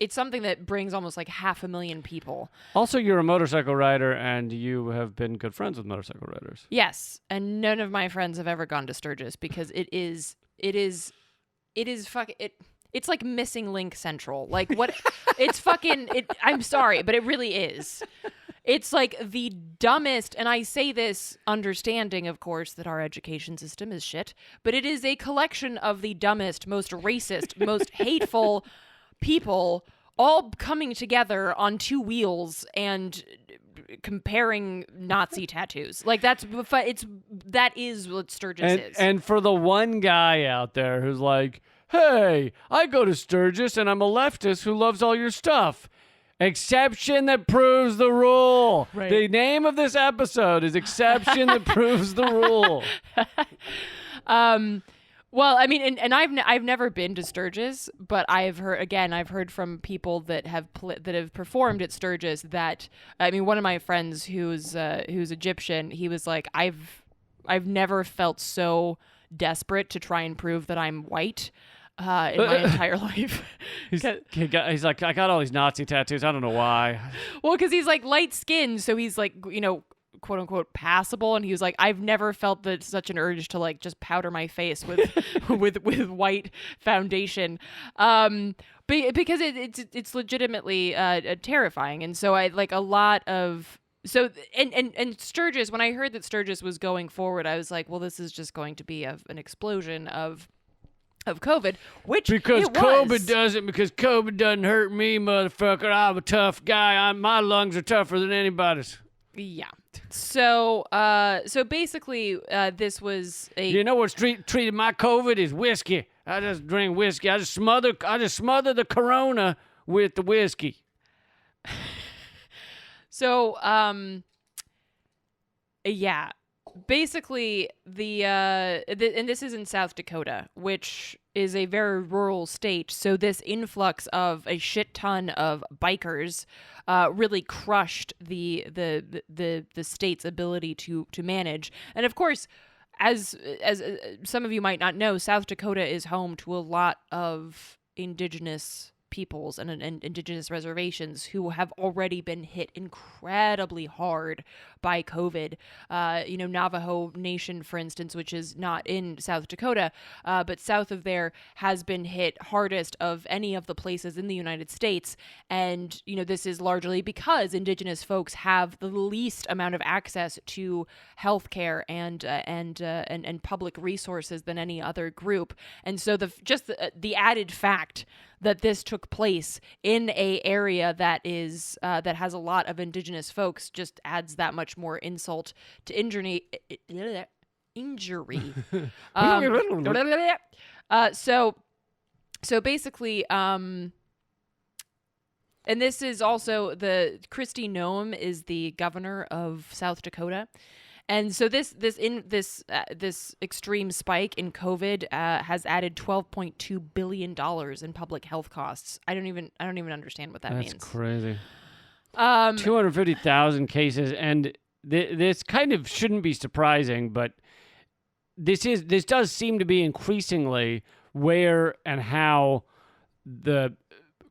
S2: It's something that brings almost like 500,000 people.
S1: Also, you're a motorcycle rider, and you have been good friends with motorcycle riders.
S2: Yes, and none of my friends have ever gone to Sturgis, because it is it is fucking it. It's like Missing Link Central. Like what? It's fucking. I'm sorry, but it really is. It's like the dumbest, and I say this understanding, of course, that our education system is shit, but it is a collection of the dumbest, most racist, most hateful people all coming together on two wheels and comparing Nazi tattoos. Like that is what Sturgis is.
S1: And for the one guy out there who's like, hey, I go to Sturgis and I'm a leftist who loves all your stuff. Exception that proves the rule.
S2: Right.
S1: The name of this episode is Exception that proves the rule.
S2: Well, I mean, and I've never been to Sturgis, but I've heard from people that have performed at Sturgis that, I mean, one of my friends who's Egyptian, he was like, I've never felt so desperate to try and prove that I'm white in my entire life.
S1: He's like, I got all these Nazi tattoos. I don't know why.
S2: Well, because he's like light skinned, so he's like, quote unquote passable, and he was like, I've never felt such an urge to like just powder my face with with white foundation, because it's legitimately terrifying. And so I like a lot of. So and Sturgis, when I heard that Sturgis was going forward, I was like, well, this is just going to be an explosion of COVID,
S1: because COVID doesn't hurt me, motherfucker. I'm a tough guy. My lungs are tougher than anybody's.
S2: Yeah. So basically, this was a.
S1: You know what's treated my COVID is whiskey. I just drink whiskey. I just smother the corona with the whiskey.
S2: So yeah. Basically, and this is in South Dakota, which is a very rural state. So this influx of a shit ton of bikers really crushed the state's ability to manage. And of course, as some of you might not know, South Dakota is home to a lot of indigenous peoples and indigenous reservations who have already been hit incredibly hard by COVID. Navajo Nation, for instance, which is not in South Dakota, but south of there, has been hit hardest of any of the places in the United States. And, this is largely because indigenous folks have the least amount of access to healthcare and public resources than any other group. And so the added fact that this took place in a area that is that has a lot of indigenous folks just adds that much more insult to injury. So basically, and this is also Kristi Noem is the governor of South Dakota. And so this extreme spike in COVID has added $12.2 billion in public health costs. I don't even understand what that means.
S1: That's crazy. 250,000 cases, and this kind of shouldn't be surprising, but this does seem to be increasingly where and how the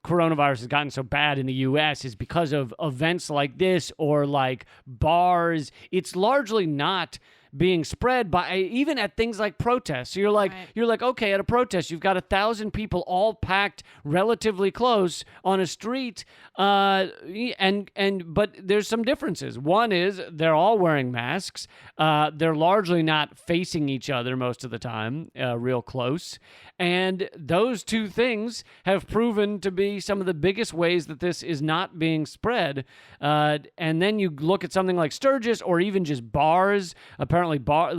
S1: coronavirus has gotten so bad in the U.S. is because of events like this or like bars. It's largely not being spread by even at things like protests. So you're like, okay, at a protest, you've got 1,000 people all packed relatively close on a street. But there's some differences. One is they're all wearing masks. They're largely not facing each other most of the time, real close. And those two things have proven to be some of the biggest ways that this is not being spread. And then you look at something like Sturgis or even just bars. Apparently,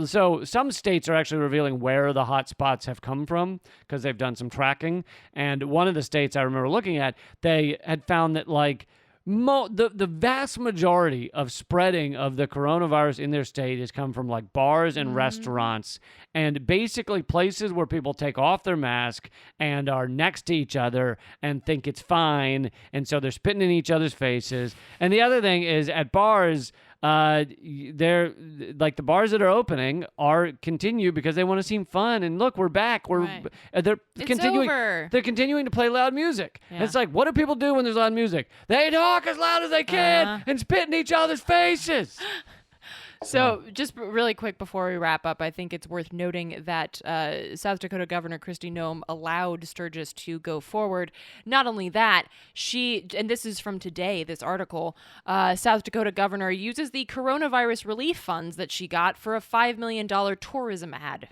S1: so some states are actually revealing where the hot spots have come from because they've done some tracking. And one of the states I remember looking at, they had found that like the vast majority of spreading of the coronavirus in their state has come from like bars and restaurants and basically places where people take off their mask and are next to each other and think it's fine. And so they're spitting in each other's faces. And the other thing is at bars, they're like the bars that are opening continue because they want to seem fun and look, we're back. They're continuing to play loud music. Yeah. It's like, what do people do when there's loud music? They talk as loud as they can and spit in each other's faces.
S2: So just really quick before we wrap up, I think it's worth noting that South Dakota Governor Kristi Noem allowed Sturgis to go forward. Not only that, and this is from today, this article, South Dakota Governor uses the coronavirus relief funds that she got for a $5 million tourism ad.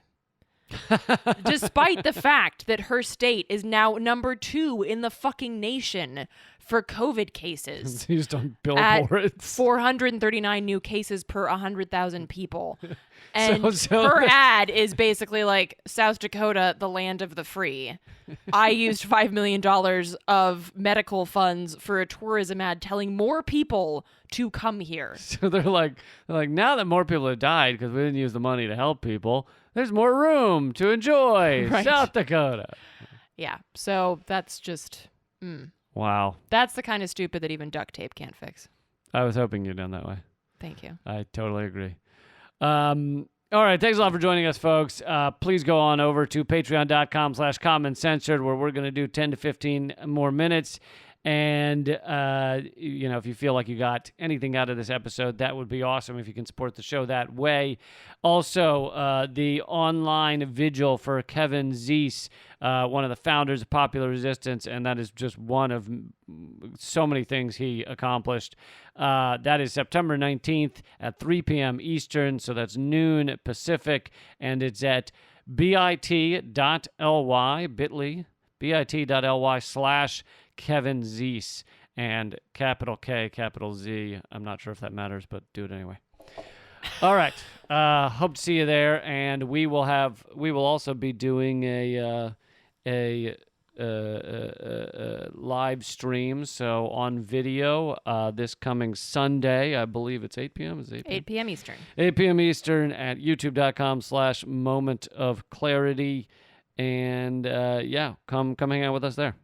S2: Despite the fact that her state is now number 2 in the fucking nation for COVID cases.
S1: Used on
S2: at
S1: billboards.
S2: 439 new cases per 100,000 people. And
S1: So-
S2: her ad is basically like, South Dakota, the land of the free. I used $5 million of medical funds for a tourism ad telling more people to come here.
S1: So they're like, now that more people have died because we didn't use the money to help people, there's more room to enjoy
S2: Right.
S1: South Dakota.
S2: Yeah, so that's just...
S1: Wow.
S2: That's the kind of stupid that even duct tape can't fix.
S1: I was hoping you'd done that way.
S2: Thank you.
S1: I totally agree. All right. Thanks a lot for joining us, folks. Please go on over to patreon.com/commoncensored, where we're going to do 10 to 15 more minutes. And, if you feel like you got anything out of this episode, that would be awesome if you can support the show that way. Also, the online vigil for Kevin Zeese, one of the founders of Popular Resistance, and that is just one of so many things he accomplished. That is September 19th at 3 p.m. Eastern, so that's noon Pacific, and it's at bit.ly, bit.ly/Kevin Zeese, and capital K, capital Z. I'm not sure if that matters, but do it anyway. All right. Hope to see you there, and we will also be doing a live stream, so on video this coming Sunday. I believe it's 8 p.m. Is it
S2: 8 p.m. Eastern.
S1: 8 p.m. Eastern at youtube.com/momentofclarity. And come hang out with us there.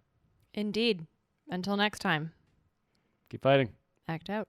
S2: Indeed. Until next time.
S1: Keep fighting.
S2: Act out.